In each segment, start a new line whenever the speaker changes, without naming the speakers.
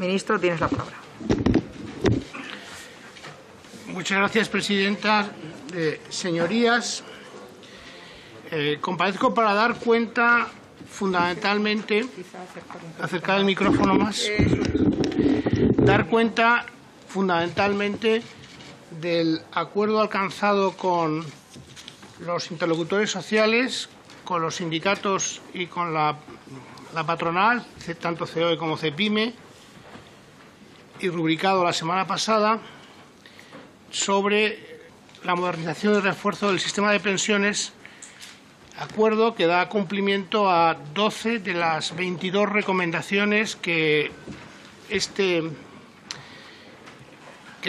Ministro, tienes la palabra.
Muchas gracias, presidenta. Señorías, comparezco para dar cuenta fundamentalmente, acercar el micrófono más, dar cuenta fundamentalmente del acuerdo alcanzado con los interlocutores sociales, con los sindicatos y con la patronal, tanto COE como CEPIME, y rubricado la semana pasada, sobre la modernización y refuerzo del sistema de pensiones, acuerdo que da cumplimiento a 12 de las 22 recomendaciones que el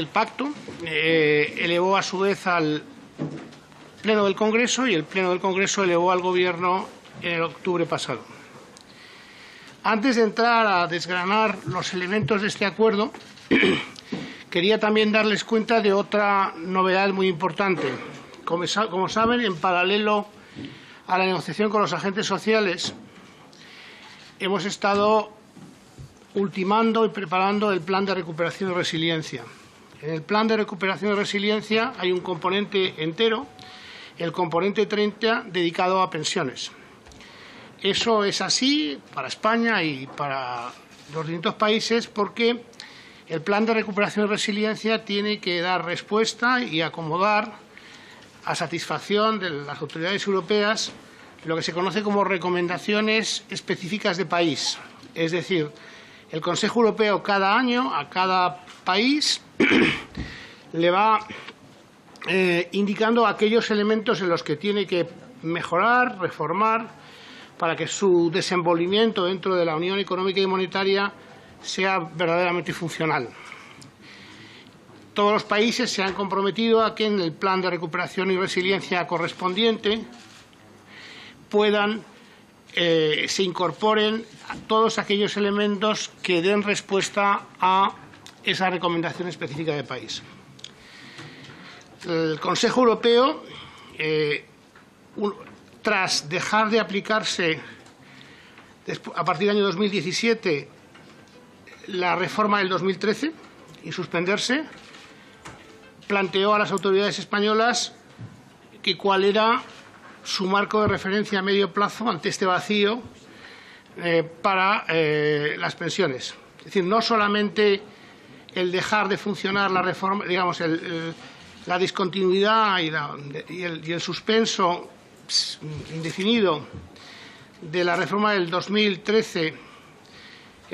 pacto elevó a su vez al Pleno del Congreso, y el Pleno del Congreso elevó al Gobierno en el octubre pasado. Antes de entrar a desgranar los elementos de este acuerdo, quería también darles cuenta de otra novedad muy importante. Como saben, en paralelo a la negociación con los agentes sociales, hemos estado ultimando y preparando el Plan de Recuperación y Resiliencia. En el Plan de Recuperación y Resiliencia hay un componente entero, el componente 30, dedicado a pensiones. Eso es así para España y para los distintos países porque el Plan de Recuperación y Resiliencia tiene que dar respuesta y acomodar a satisfacción de las autoridades europeas lo que se conoce como recomendaciones específicas de país. Es decir, el Consejo Europeo cada año a cada país le va indicando aquellos elementos en los que tiene que mejorar, reformar, para que su desenvolvimiento dentro de la Unión Económica y Monetaria sea verdaderamente funcional. Todos los países se han comprometido a que en el Plan de Recuperación y Resiliencia correspondiente se incorporen todos aquellos elementos que den respuesta a esa recomendación específica de país. El Consejo Europeo, tras dejar de aplicarse a partir del año 2017 la reforma del 2013 y suspenderse, planteó a las autoridades españolas que cuál era su marco de referencia a medio plazo ante este vacío para las pensiones. Es decir, no solamente el dejar de funcionar la reforma, digamos, la discontinuidad y el suspenso indefinido de la reforma del 2013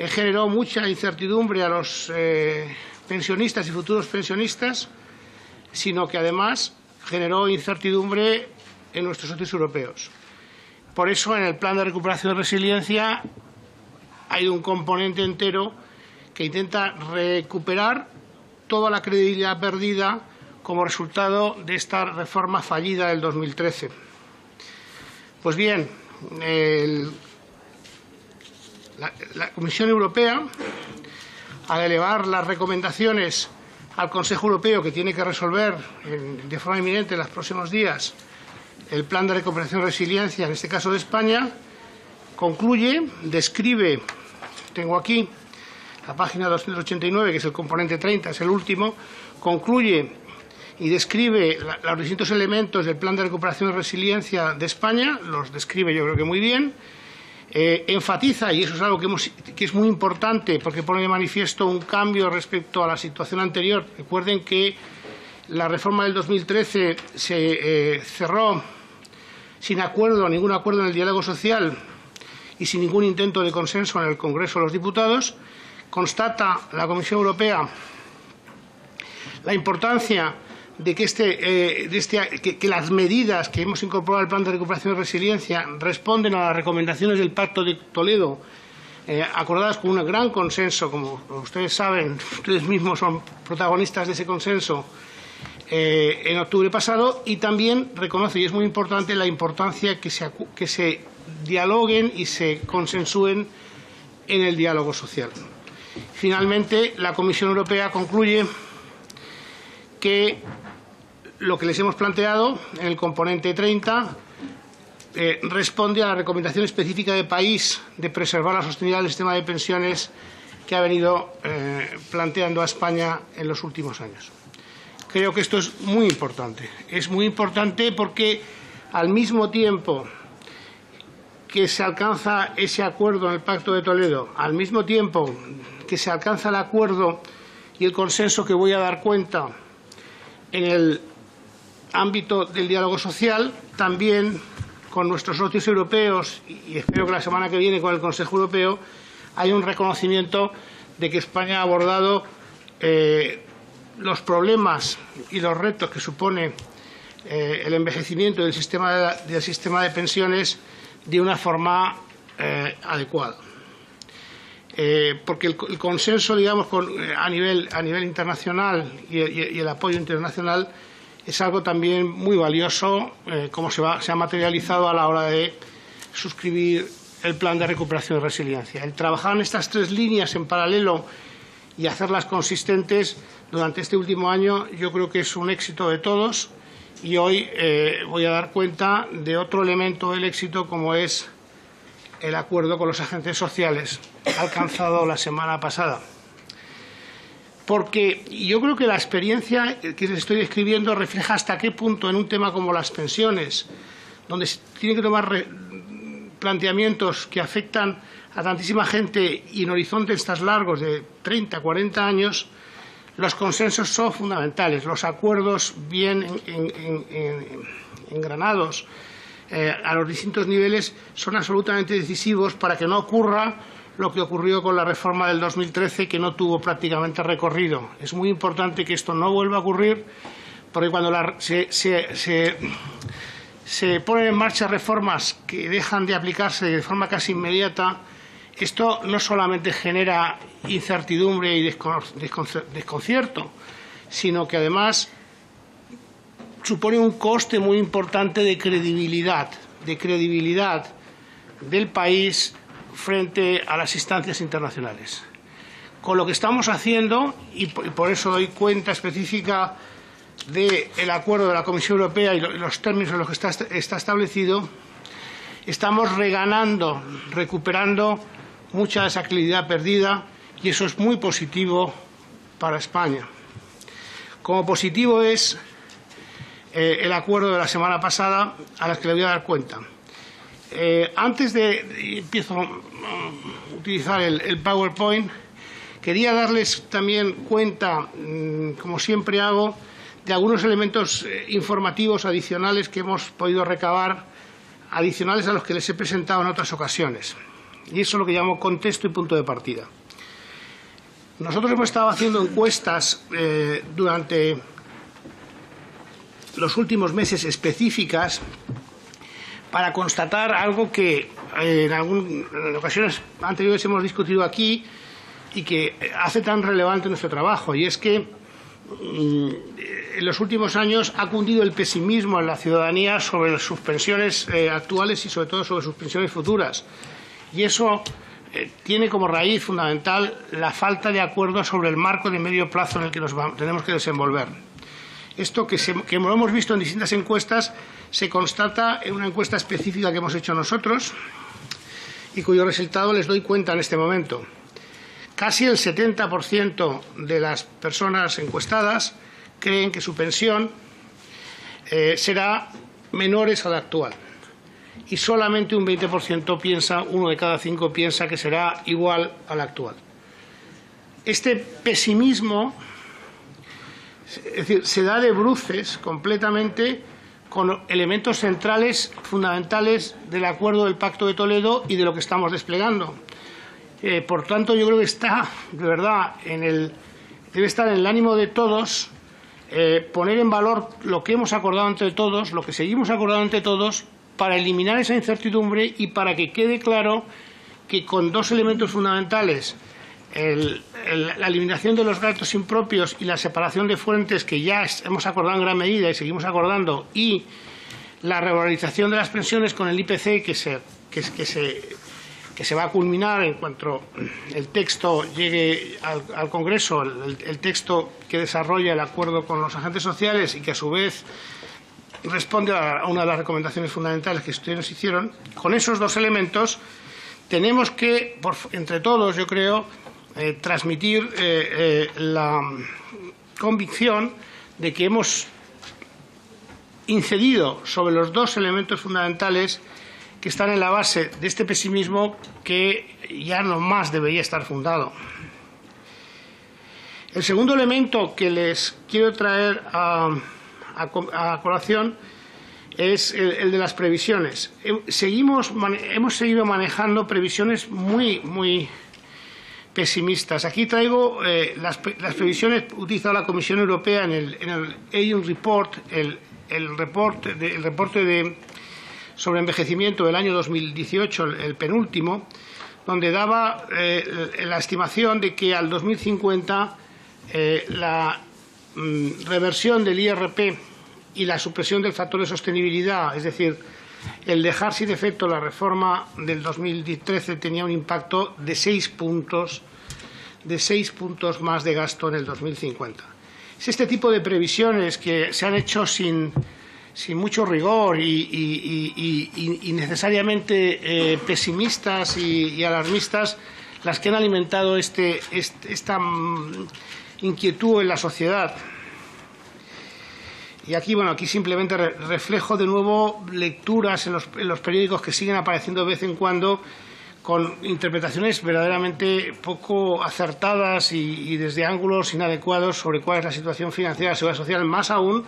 generó mucha incertidumbre a los pensionistas y futuros pensionistas, sino que además generó incertidumbre en nuestros socios europeos. Por eso, en el Plan de Recuperación y Resiliencia hay un componente entero que intenta recuperar toda la credibilidad perdida como resultado de esta reforma fallida del 2013. Pues bien, la Comisión Europea, al elevar las recomendaciones al Consejo Europeo, que tiene que resolver de forma inminente en los próximos días el Plan de Recuperación y Resiliencia, en este caso de España, concluye, describe, tengo aquí la página 289, que es el componente 30, es el último, concluye y describe los distintos elementos del Plan de Recuperación y Resiliencia de España, los describe yo creo que muy bien, enfatiza, y eso es algo que es muy importante porque pone de manifiesto un cambio respecto a la situación anterior. Recuerden que la reforma del 2013 se cerró sin acuerdo, ningún acuerdo en el diálogo social y sin ningún intento de consenso en el Congreso de los Diputados. Constata la Comisión Europea la importancia de que las medidas que hemos incorporado al Plan de Recuperación y Resiliencia responden a las recomendaciones del Pacto de Toledo, acordadas con un gran consenso, como ustedes saben, ustedes mismos son protagonistas de ese consenso, en octubre pasado, y también reconoce, y es muy importante, la importancia que se dialoguen y se consensúen en el diálogo social. Finalmente, la Comisión Europea concluye que lo que les hemos planteado en el componente 30 responde a la recomendación específica de país de preservar la sostenibilidad del sistema de pensiones que ha venido planteando a España en los últimos años. Creo que esto es muy importante. Es muy importante porque al mismo tiempo que se alcanza ese acuerdo en el Pacto de Toledo, al mismo tiempo que se alcanza el acuerdo y el consenso que voy a dar cuenta en el ámbito del diálogo social, también con nuestros socios europeos, y espero que la semana que viene con el Consejo Europeo, hay un reconocimiento de que España ha abordado los problemas y los retos que supone el envejecimiento del sistema de pensiones de una forma adecuada. Porque el consenso, digamos, a nivel internacional y el apoyo internacional es algo también muy valioso, como se ha materializado a la hora de suscribir el plan de recuperación y resiliencia. El trabajar en estas tres líneas en paralelo y hacerlas consistentes durante este último año, yo creo que es un éxito de todos, y hoy voy a dar cuenta de otro elemento del éxito, como es el acuerdo con los agentes sociales alcanzado la semana pasada. Porque yo creo que la experiencia que les estoy describiendo refleja hasta qué punto en un tema como las pensiones, donde se tienen que tomar planteamientos que afectan a tantísima gente y en horizontes tan largos de 30, 40 años, los consensos son fundamentales, los acuerdos bien engranados a los distintos niveles son absolutamente decisivos para que no ocurra lo que ocurrió con la reforma del 2013, que no tuvo prácticamente recorrido. Es muy importante que esto no vuelva a ocurrir, porque cuando se ponen en marcha reformas que dejan de aplicarse de forma casi inmediata, esto no solamente genera incertidumbre y desconcierto, sino que además supone un coste muy importante de credibilidad del país frente a las instancias internacionales. Con lo que estamos haciendo, y por eso doy cuenta específica del acuerdo de la Comisión Europea y los términos en los que está establecido, estamos recuperando mucha de esa credibilidad perdida, y eso es muy positivo para España. Como positivo es el acuerdo de la semana pasada, a las que le voy a dar cuenta. Antes de empiezo a utilizar el PowerPoint, quería darles también cuenta, como siempre hago, de algunos elementos informativos adicionales que hemos podido recabar, adicionales a los que les he presentado en otras ocasiones. Y eso es lo que llamo contexto y punto de partida. Nosotros hemos estado haciendo encuestas durante los últimos meses específicas para constatar algo que en ocasiones anteriores hemos discutido aquí y que hace tan relevante nuestro trabajo, y es que en los últimos años ha cundido el pesimismo en la ciudadanía sobre sus pensiones actuales y sobre todo sobre sus pensiones futuras. Y eso tiene como raíz fundamental la falta de acuerdo sobre el marco de medio plazo en el que nos tenemos que desenvolver. Esto que lo hemos visto en distintas encuestas se constata en una encuesta específica que hemos hecho nosotros y cuyo resultado les doy cuenta en este momento. Casi el 70% de las personas encuestadas creen que su pensión será menores a la actual, y solamente un 20% piensa, uno de cada 5 piensa que será igual a la actual. Este pesimismo, es decir, se da de bruces completamente con elementos centrales, fundamentales del acuerdo del Pacto de Toledo y de lo que estamos desplegando. Por tanto, yo creo que está, de verdad, debe estar en el ánimo de todos poner en valor lo que hemos acordado entre todos, lo que seguimos acordando entre todos, para eliminar esa incertidumbre y para que quede claro que con dos elementos fundamentales, la eliminación de los gastos impropios y la separación de fuentes, que ya hemos acordado en gran medida y seguimos acordando, y la revalorización de las pensiones con el IPC que se va a culminar en cuanto el texto llegue al Congreso, el texto que desarrolla el acuerdo con los agentes sociales y que a su vez responde a una de las recomendaciones fundamentales que ustedes nos hicieron. Con esos dos elementos tenemos que, entre todos, yo creo, transmitir la convicción de que hemos incidido sobre los dos elementos fundamentales que están en la base de este pesimismo, que ya no más debería estar fundado. El segundo elemento que les quiero traer a colación es el de las previsiones. Hemos seguido manejando previsiones muy pesimistas. Aquí traigo las previsiones utilizadas la Comisión Europea en el EU Report, el reporte sobre envejecimiento del año 2018, el penúltimo, donde daba la estimación de que al 2050 la reversión del IRP y la supresión del factor de sostenibilidad, es decir, el dejar sin efecto la reforma del 2013, tenía un impacto de 6 puntos más de gasto en el 2050. Es este tipo de previsiones que se han hecho sin mucho rigor y necesariamente pesimistas y alarmistas, las que han alimentado esta inquietud en la sociedad. Y aquí simplemente reflejo de nuevo lecturas en los periódicos que siguen apareciendo de vez en cuando, con interpretaciones verdaderamente poco acertadas y desde ángulos inadecuados sobre cuál es la situación financiera de la seguridad social, más aún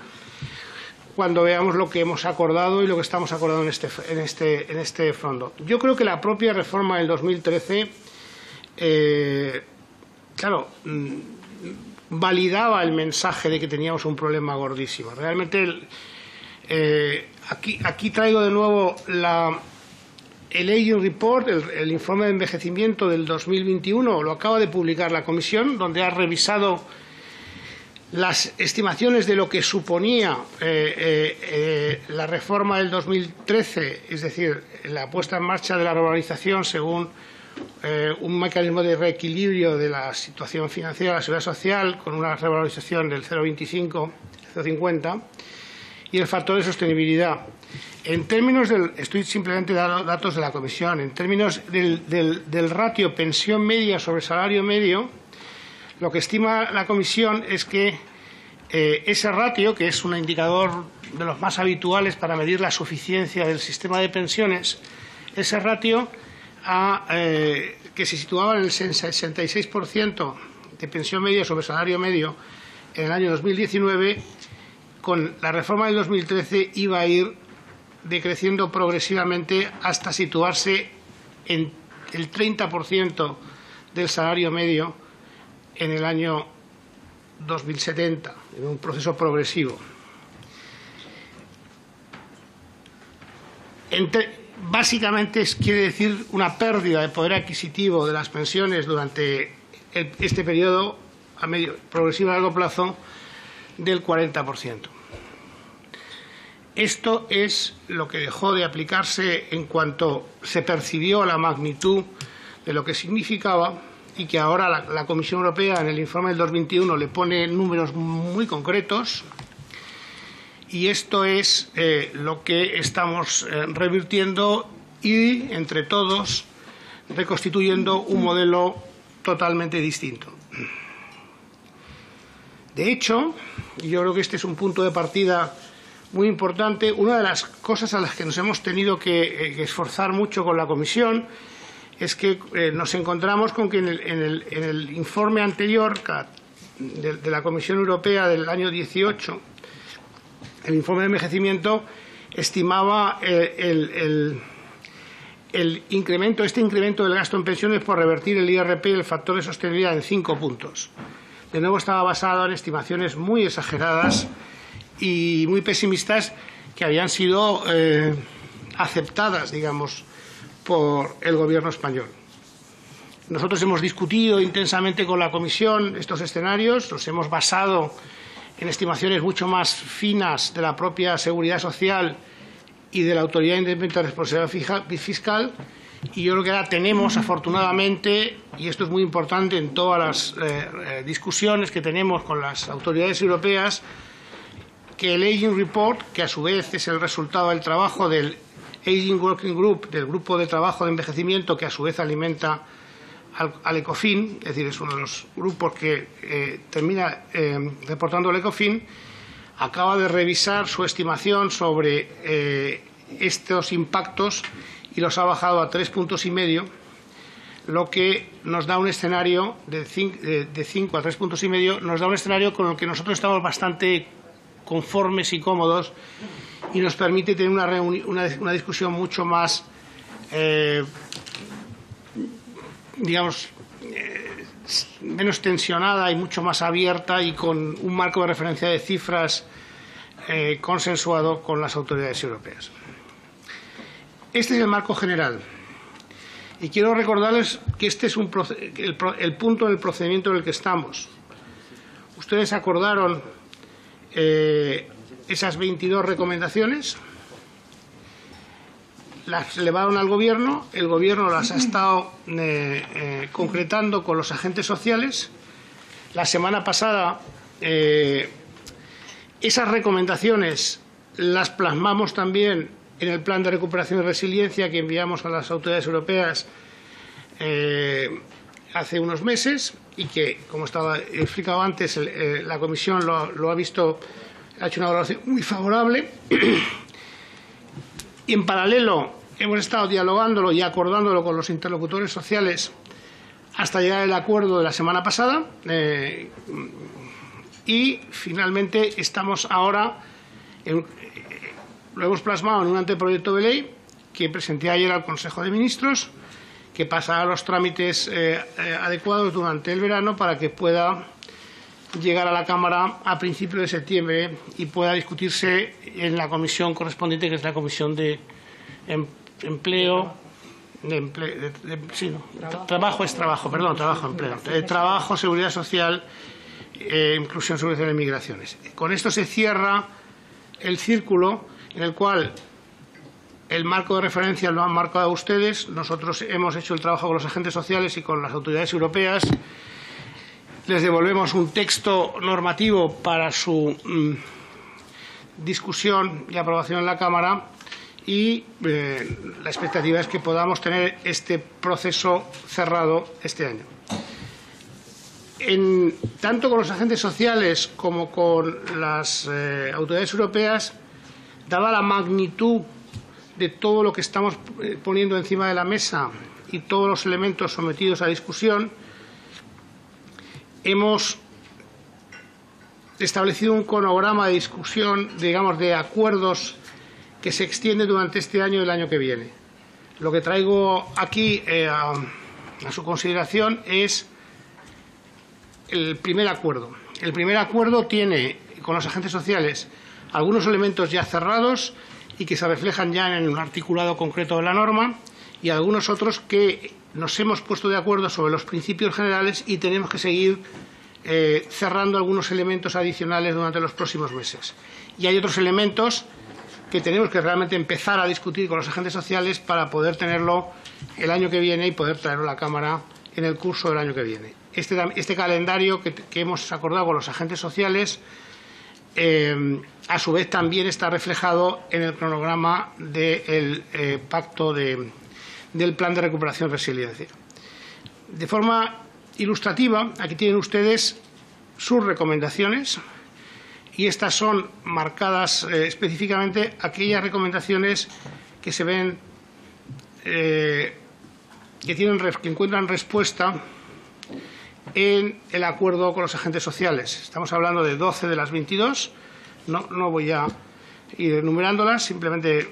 cuando veamos lo que hemos acordado y lo que estamos acordando en este fondo. Yo creo que la propia reforma del 2013, validaba el mensaje de que teníamos un problema gordísimo. Realmente, aquí traigo de nuevo el EU Report, el informe de envejecimiento del 2021, lo acaba de publicar la Comisión, donde ha revisado las estimaciones de lo que suponía la reforma del 2013, es decir, la puesta en marcha de la revalorización según un mecanismo de reequilibrio de la situación financiera de la seguridad social, con una revalorización del 0,25, 0,50, y el factor de sostenibilidad. En términos estoy simplemente dando datos de la Comisión, en términos del ratio pensión media sobre salario medio, lo que estima la Comisión es que ese ratio, que es un indicador de los más habituales para medir la suficiencia del sistema de pensiones, ese ratio que se situaba en el 66% de pensión media sobre salario medio en el año 2019, con la reforma del 2013 iba a ir decreciendo progresivamente hasta situarse en el 30% del salario medio en el año 2070, en un proceso progresivo. Básicamente quiere decir una pérdida de poder adquisitivo de las pensiones durante este periodo progresivo a largo plazo del 40%. Esto es lo que dejó de aplicarse en cuanto se percibió la magnitud de lo que significaba, y que ahora la Comisión Europea en el informe del 2021 le pone números muy concretos, y esto es lo que estamos revirtiendo y, entre todos, reconstituyendo un modelo totalmente distinto. De hecho, y yo creo que este es un punto de partida muy importante, una de las cosas a las que nos hemos tenido que esforzar mucho con la Comisión es que nos encontramos con que en el informe anterior de la Comisión Europea del año 18, el informe de envejecimiento estimaba este incremento del gasto en pensiones por revertir el IRP y el factor de sostenibilidad en 5 puntos. De nuevo, estaba basado en estimaciones muy exageradas y muy pesimistas que habían sido aceptadas, digamos, por el Gobierno español. Nosotros hemos discutido intensamente con la Comisión estos escenarios, los hemos basado en estimaciones mucho más finas de la propia Seguridad Social y de la Autoridad Independiente de Responsabilidad Fiscal, y yo creo que ahora tenemos, afortunadamente, y esto es muy importante en todas las discusiones que tenemos con las autoridades europeas, que el Aging Report, que a su vez es el resultado del trabajo del Aging Working Group, del grupo de trabajo de envejecimiento, que a su vez alimenta al ECOFIN, es decir, es uno de los grupos que termina reportando al ECOFIN, acaba de revisar su estimación sobre estos impactos y los ha bajado a 3,5 puntos, lo que nos da un escenario de 5 a 3,5 puntos, nos da un escenario con el que nosotros estamos bastante conformes y cómodos y nos permite tener una discusión mucho más, digamos, menos tensionada y mucho más abierta y con un marco de referencia de cifras consensuado con las autoridades europeas. Este es el marco general. Y quiero recordarles que este es el punto del procedimiento en el que estamos. Ustedes acordaron esas 22 recomendaciones, las elevaron al Gobierno, el Gobierno las ha estado concretando con los agentes sociales. La semana pasada esas recomendaciones las plasmamos también en el Plan de Recuperación y Resiliencia que enviamos a las autoridades europeas hace unos meses y que, como estaba explicado antes, la Comisión lo ha visto, ha hecho una valoración muy favorable. Y en paralelo hemos estado dialogándolo y acordándolo con los interlocutores sociales hasta llegar al acuerdo de la semana pasada y finalmente estamos ahora lo hemos plasmado en un anteproyecto de ley que presenté ayer al Consejo de Ministros, que pasará los trámites adecuados durante el verano para que pueda llegar a la Cámara a principios de septiembre y pueda discutirse en la comisión correspondiente, que es la Comisión de Trabajo, Seguridad Social, Inclusión Social y Migraciones. Con esto se cierra el círculo en el cual el marco de referencia lo han marcado ustedes. Nosotros hemos hecho el trabajo con los agentes sociales y con las autoridades europeas. Les devolvemos un texto normativo para su discusión y aprobación en la Cámara y la expectativa es que podamos tener este proceso cerrado este año. Tanto con los agentes sociales como con las autoridades europeas, dada la magnitud de todo lo que estamos poniendo encima de la mesa y todos los elementos sometidos a discusión, hemos establecido un cronograma de discusión, digamos, de acuerdos que se extiende durante este año y el año que viene. Lo que traigo aquí a su consideración es el primer acuerdo. El primer acuerdo tiene con los agentes sociales algunos elementos ya cerrados y que se reflejan ya en un articulado concreto de la norma y algunos otros que nos hemos puesto de acuerdo sobre los principios generales y tenemos que seguir cerrando algunos elementos adicionales durante los próximos meses. Y hay otros elementos que tenemos que realmente empezar a discutir con los agentes sociales para poder tenerlo el año que viene y poder traerlo a la Cámara en el curso del año que viene. Este calendario que hemos acordado con los agentes sociales a su vez también está reflejado en el cronograma del pacto del Plan de Recuperación y Resiliencia. De forma ilustrativa, aquí tienen ustedes sus recomendaciones y estas son marcadas específicamente aquellas recomendaciones que se ven que encuentran respuesta en el acuerdo con los agentes sociales. Estamos hablando de 12 de las 22. No voy a ir enumerándolas, simplemente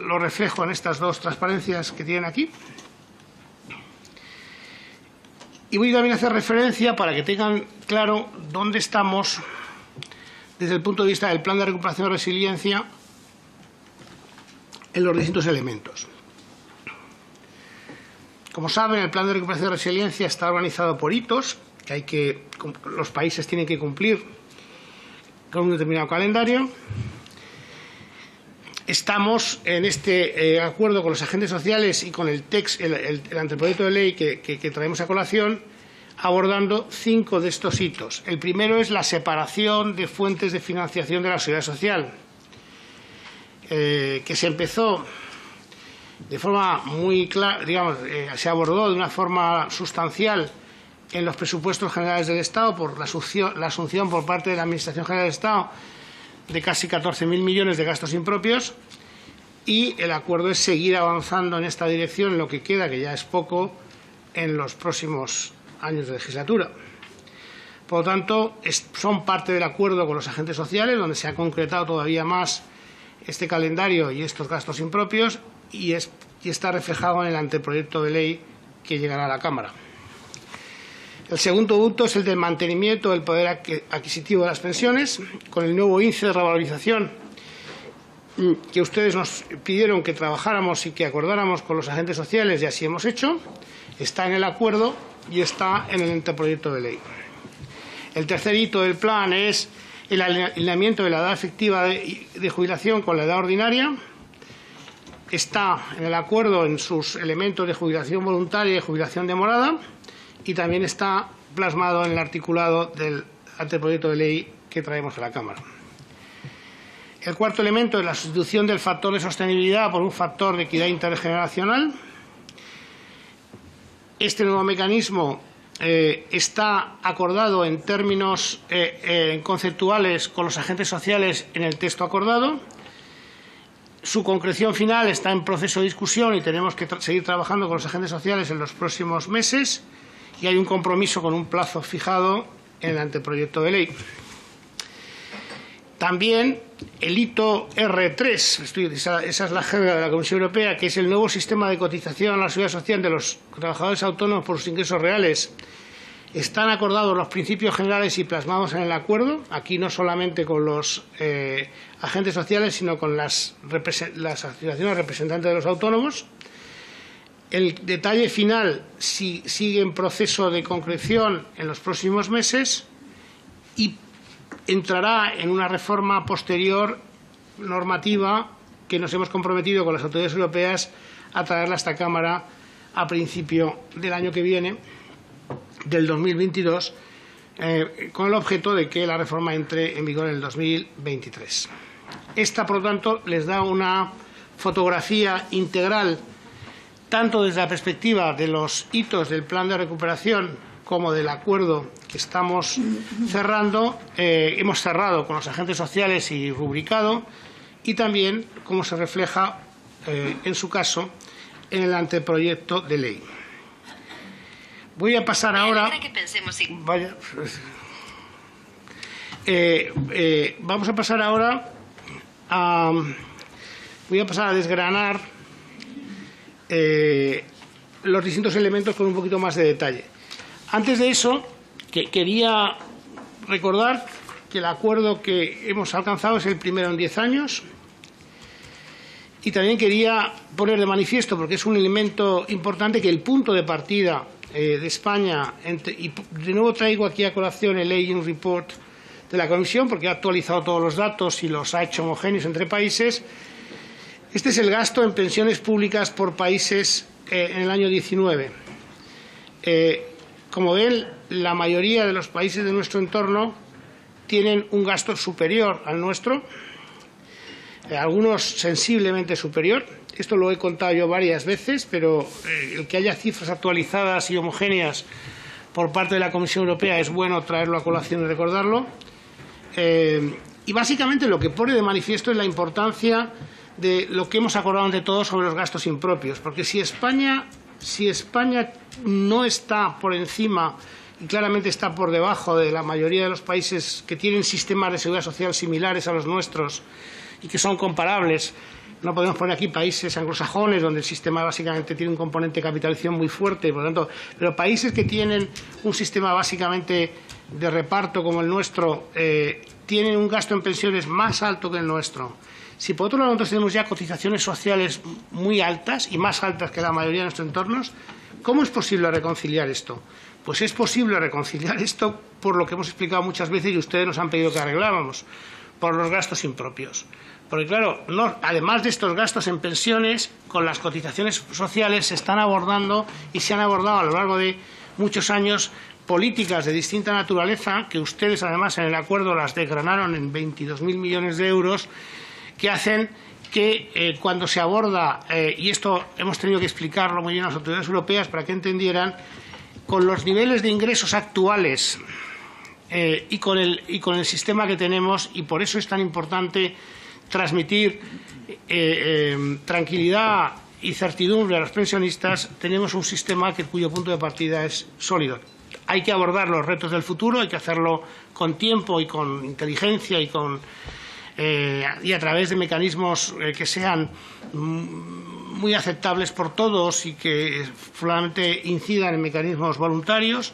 lo reflejo en estas dos transparencias que tienen aquí. Y voy también a hacer referencia para que tengan claro dónde estamos desde el punto de vista del Plan de Recuperación y Resiliencia en los distintos elementos. Como saben, el Plan de Recuperación y Resiliencia está organizado por hitos que los países tienen que cumplir con un determinado calendario. Estamos en este acuerdo con los agentes sociales y con el anteproyecto de ley que traemos a colación, abordando 5 de estos hitos. El primero es la separación de fuentes de financiación de la seguridad social, que se empezó de forma muy clara, digamos, se abordó de una forma sustancial en los presupuestos generales del Estado por la asunción por parte de la Administración General del Estado de casi 14.000 millones de gastos impropios, y el acuerdo es seguir avanzando en esta dirección en lo que queda, que ya es poco, en los próximos años de legislatura. Por lo tanto, son parte del acuerdo con los agentes sociales, donde se ha concretado todavía más este calendario y estos gastos impropios, y está reflejado en el anteproyecto de ley que llegará a la Cámara. El segundo punto es el del mantenimiento del poder adquisitivo de las pensiones, con el nuevo índice de revalorización que ustedes nos pidieron que trabajáramos y que acordáramos con los agentes sociales, y así hemos hecho. Está en el acuerdo y está en el anteproyecto de ley. El tercer hito del plan es el alineamiento de la edad efectiva de jubilación con la edad ordinaria. Está en el acuerdo en sus elementos de jubilación voluntaria y jubilación demorada, y también está plasmado en el articulado del anteproyecto de ley que traemos a la Cámara. El cuarto elemento es la sustitución del factor de sostenibilidad por un factor de equidad intergeneracional. Este nuevo mecanismo está acordado en términos conceptuales con los agentes sociales en el texto acordado. Su concreción final está en proceso de discusión y tenemos que seguir trabajando con los agentes sociales en los próximos meses, y hay un compromiso con un plazo fijado en el anteproyecto de ley. También el hito R3, esa es la jerga de la Comisión Europea, que es el nuevo sistema de cotización a la seguridad social de los trabajadores autónomos por sus ingresos reales. Están acordados los principios generales y plasmados en el acuerdo, aquí no solamente con los agentes sociales, sino con las asociaciones representantes de los autónomos. El detalle final sigue en proceso de concreción en los próximos meses y entrará en una reforma posterior normativa que nos hemos comprometido con las autoridades europeas a traerla a esta Cámara a principio del año que viene, del 2022, con el objeto de que la reforma entre en vigor en el 2023. Esta, por lo tanto, les da una fotografía integral tanto desde la perspectiva de los hitos del plan de recuperación como del acuerdo que estamos cerrando, hemos cerrado con los agentes sociales y rubricado, y también cómo se refleja, en su caso, en el anteproyecto de ley. Voy a pasar ahora... vamos a pasar ahora a... Voy a pasar a desgranar los distintos elementos con un poquito más de detalle. Antes de eso, quería recordar que el acuerdo que hemos alcanzado es el primero en 10 años, y también quería poner de manifiesto, porque es un elemento importante, que el punto de partida de España, y de nuevo traigo aquí a colación el Aging Report de la Comisión, porque ha actualizado todos los datos y los ha hecho homogéneos entre países. Este es el gasto en pensiones públicas por países en el año 19. Como ven, la mayoría de los países de nuestro entorno tienen un gasto superior al nuestro, algunos sensiblemente superior. Esto lo he contado yo varias veces, pero el que haya cifras actualizadas y homogéneas por parte de la Comisión Europea es bueno traerlo a colación y recordarlo. Y básicamente lo que pone de manifiesto es la importancia de lo que hemos acordado entre todos sobre los gastos impropios, porque si España no está por encima y claramente está por debajo de la mayoría de los países que tienen sistemas de seguridad social similares a los nuestros y que son comparables, no podemos poner aquí países anglosajones donde el sistema básicamente tiene un componente de capitalización muy fuerte, por lo tanto, pero países que tienen un sistema básicamente de reparto como el nuestro tienen un gasto en pensiones más alto que el nuestro. Si por otro lado nosotros tenemos ya cotizaciones sociales muy altas y más altas que la mayoría de nuestros entornos, ¿cómo es posible reconciliar esto? Pues es posible reconciliar esto por lo que hemos explicado muchas veces y ustedes nos han pedido que arregláramos, por los gastos impropios. Porque claro, además de estos gastos en pensiones, con las cotizaciones sociales se están abordando y se han abordado a lo largo de muchos años políticas de distinta naturaleza, que ustedes además en el acuerdo las desgranaron en 22.000 millones de euros, que hacen que cuando se aborda, y esto hemos tenido que explicarlo muy bien a las autoridades europeas para que entendieran, con los niveles de ingresos actuales y con el sistema que tenemos, y por eso es tan importante transmitir tranquilidad y certidumbre a los pensionistas, tenemos un sistema cuyo punto de partida es sólido. Hay que abordar los retos del futuro, hay que hacerlo con tiempo y con inteligencia y a través de mecanismos que sean muy aceptables por todos y que probablemente incidan en mecanismos voluntarios,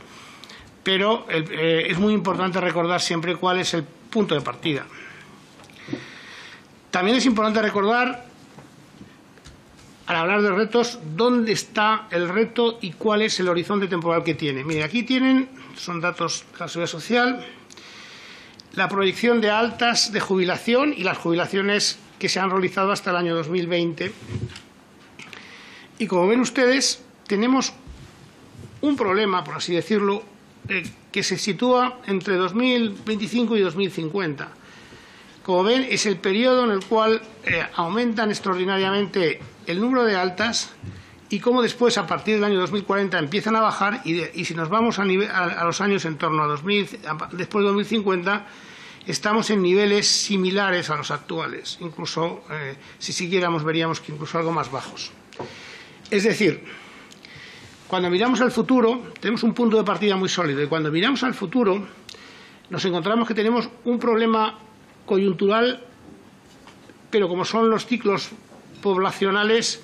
pero es muy importante recordar siempre cuál es el punto de partida. También es importante recordar, al hablar de retos, dónde está el reto y cuál es el horizonte temporal que tiene. Mire, aquí son datos de la Seguridad Social, la proyección de altas de jubilación y las jubilaciones que se han realizado hasta el año 2020. Y como ven ustedes, tenemos un problema, por así decirlo, que se sitúa entre 2025 y 2050. Como ven, es el periodo en el cual aumentan extraordinariamente el número de altas y cómo después, a partir del año 2040, empiezan a bajar y si nos vamos a los años en torno a después de 2050, estamos en niveles similares a los actuales. Incluso, si siguiéramos, veríamos que incluso algo más bajos. Es decir, cuando miramos al futuro, tenemos un punto de partida muy sólido y cuando miramos al futuro, nos encontramos que tenemos un problema coyuntural, pero como son los ciclos poblacionales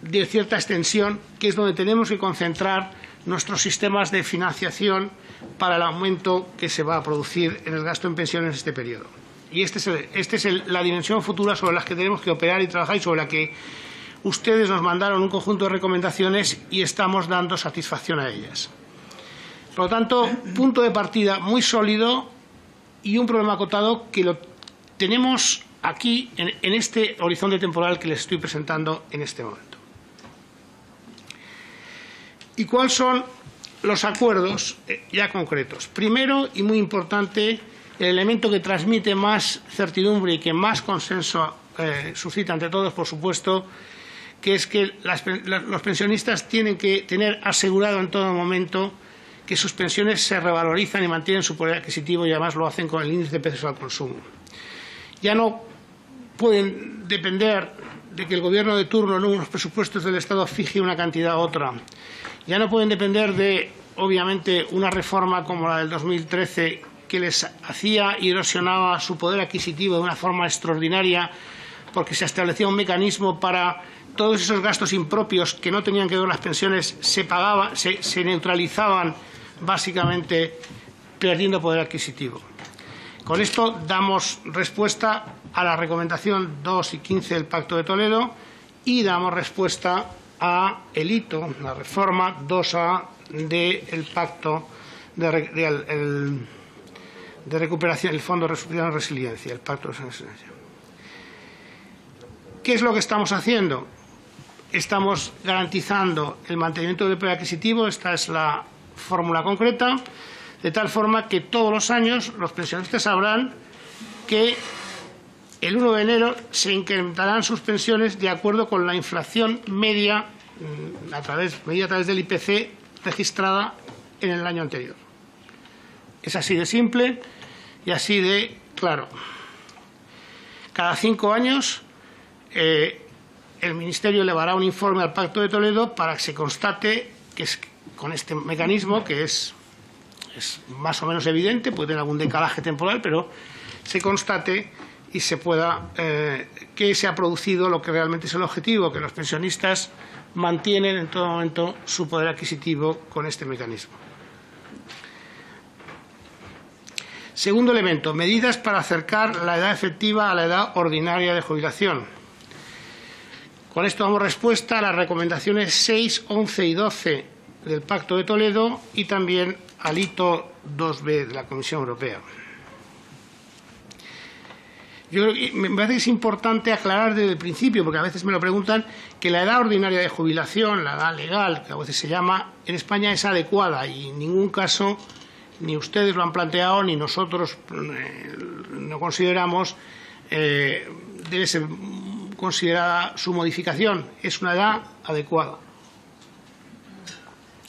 de cierta extensión, que es donde tenemos que concentrar nuestros sistemas de financiación para el aumento que se va a producir en el gasto en pensiones en este periodo. Y esta es la dimensión futura sobre la que tenemos que operar y trabajar y sobre la que ustedes nos mandaron un conjunto de recomendaciones y estamos dando satisfacción a ellas. Por lo tanto, punto de partida muy sólido y un problema acotado que lo tenemos aquí en este horizonte temporal que les estoy presentando en este momento. ¿Y cuáles son los acuerdos ya concretos? Primero, y muy importante, el elemento que transmite más certidumbre y que más consenso suscita entre todos, por supuesto, que es que los pensionistas tienen que tener asegurado en todo momento que sus pensiones se revalorizan y mantienen su poder adquisitivo y además lo hacen con el índice de precios al consumo. Ya no pueden depender de que el gobierno de turno en unos presupuestos del Estado fije una cantidad u otra. Ya no pueden depender de, obviamente, una reforma como la del 2013 que les hacía y erosionaba su poder adquisitivo de una forma extraordinaria porque se establecía un mecanismo para todos esos gastos impropios que no tenían que ver con las pensiones se neutralizaban básicamente perdiendo poder adquisitivo. Con esto damos respuesta a la recomendación 2 y 15 del Pacto de Toledo y damos respuesta a el hito, la reforma 2A del Pacto de recuperación, el Fondo de Recuperación y Resiliencia, el Pacto de Resiliencia. ¿Qué es lo que estamos haciendo? Estamos garantizando el mantenimiento del poder adquisitivo, esta es la fórmula concreta, de tal forma que todos los años los pensionistas sabrán que el 1 de enero se incrementarán sus pensiones de acuerdo con la inflación media a través del IPC registrada en el año anterior. Es así de simple y así de claro. Cada 5 años el Ministerio elevará un informe al Pacto de Toledo para que se constate que con este mecanismo, que es más o menos evidente, puede tener algún decalaje temporal, pero se constate y se pueda que se ha producido lo que realmente es el objetivo, que los pensionistas mantienen en todo momento su poder adquisitivo con este mecanismo. Segundo elemento, medidas para acercar la edad efectiva a la edad ordinaria de jubilación. Con esto damos respuesta a las recomendaciones 6, 11 y 12 del Pacto de Toledo y también al hito 2B de la Comisión Europea. Yo creo que me parece que es importante aclarar desde el principio, porque a veces me lo preguntan, que la edad ordinaria de jubilación, la edad legal, que a veces se llama, en España es adecuada y en ningún caso, ni ustedes lo han planteado, ni nosotros no consideramos debe ser considerada su modificación. Es una edad adecuada.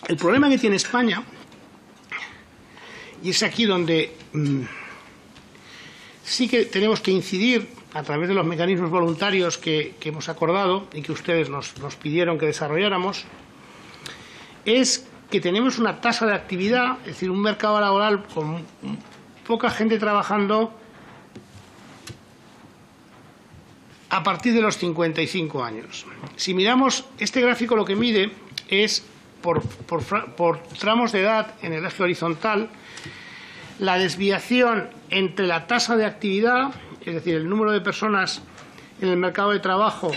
El problema que tiene España, y es aquí donde sí que tenemos que incidir a través de los mecanismos voluntarios que hemos acordado y que ustedes nos pidieron que desarrolláramos, es que tenemos una tasa de actividad, es decir, un mercado laboral con poca gente trabajando a partir de los 55 años. Si miramos este gráfico, lo que mide es por tramos de edad en el eje horizontal la desviación entre la tasa de actividad, es decir, el número de personas en el mercado de trabajo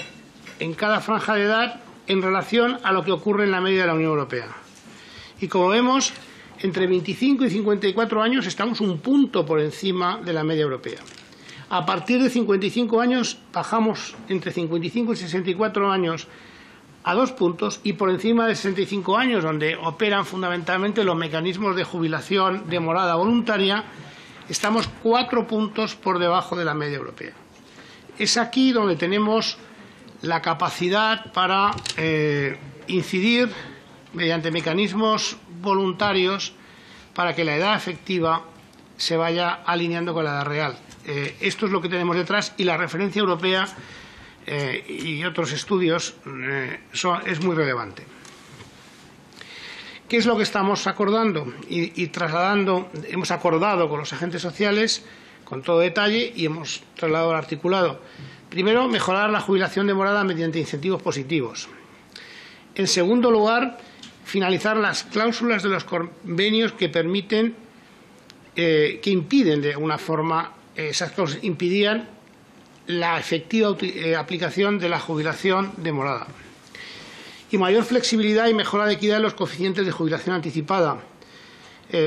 en cada franja de edad en relación a lo que ocurre en la media de la Unión Europea. Y como vemos, entre 25 y 54 años estamos un punto por encima de la media europea. A partir de 55 años bajamos entre 55 y 64 años a 2 puntos y por encima de 65 años, donde operan fundamentalmente los mecanismos de jubilación demorada voluntaria, estamos 4 puntos por debajo de la media europea. Es aquí donde tenemos la capacidad para incidir mediante mecanismos voluntarios para que la edad efectiva se vaya alineando con la edad real. Esto es lo que tenemos detrás y la referencia europea y otros estudios es muy relevante. ¿Qué es lo que estamos acordando y trasladando? Hemos acordado con los agentes sociales con todo detalle y hemos trasladado al articulado. Primero, mejorar la jubilación demorada mediante incentivos positivos. En segundo lugar, finalizar las cláusulas de los convenios que permiten, que impiden de alguna forma, esas cláusulas impidían la efectiva aplicación de la jubilación demorada. Y mayor flexibilidad y mejora de equidad en los coeficientes de jubilación anticipada,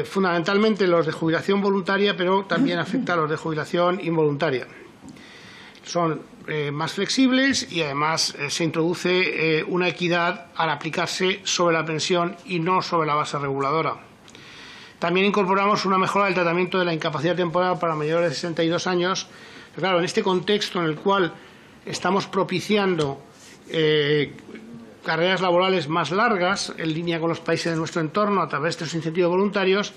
fundamentalmente los de jubilación voluntaria, pero también afecta a los de jubilación involuntaria. Son más flexibles y además se introduce una equidad al aplicarse sobre la pensión y no sobre la base reguladora. También incorporamos una mejora del tratamiento de la incapacidad temporal para mayores de 62 años. Pero claro, en este contexto en el cual estamos propiciando carreras laborales más largas, en línea con los países de nuestro entorno, a través de estos incentivos voluntarios,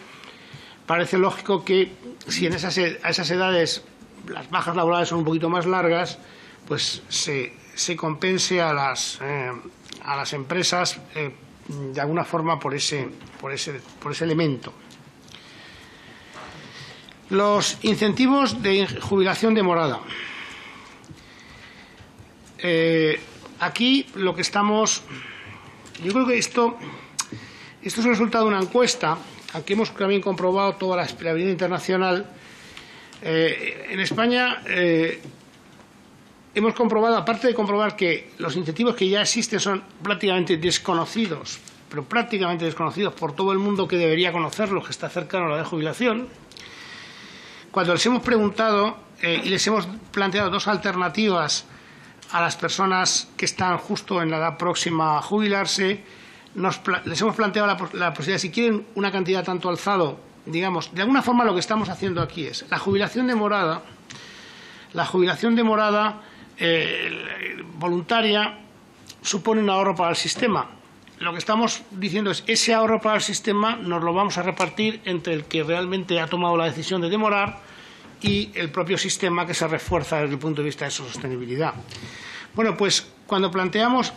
parece lógico que si a esas edades las bajas laborales son un poquito más largas, pues se compense a las empresas de alguna forma por ese elemento. Los incentivos de jubilación demorada. Aquí lo que estamos... Yo creo que esto es el resultado de una encuesta. Aquí hemos también comprobado toda la esperabilidad internacional. En España hemos comprobado, aparte de comprobar que los incentivos que ya existen son prácticamente desconocidos, pero prácticamente desconocidos por todo el mundo que debería conocerlos, que está cercano a la de jubilación. Cuando les hemos preguntado y les hemos planteado dos alternativas a las personas que están justo en la edad próxima a jubilarse, les hemos planteado la posibilidad, si quieren una cantidad tanto alzado, digamos, de alguna forma lo que estamos haciendo aquí es la jubilación demorada voluntaria supone un ahorro para el sistema. Lo que estamos diciendo es ese ahorro para el sistema nos lo vamos a repartir entre el que realmente ha tomado la decisión de demorar y el propio sistema, que se refuerza desde el punto de vista de su sostenibilidad. Bueno, pues cuando planteamos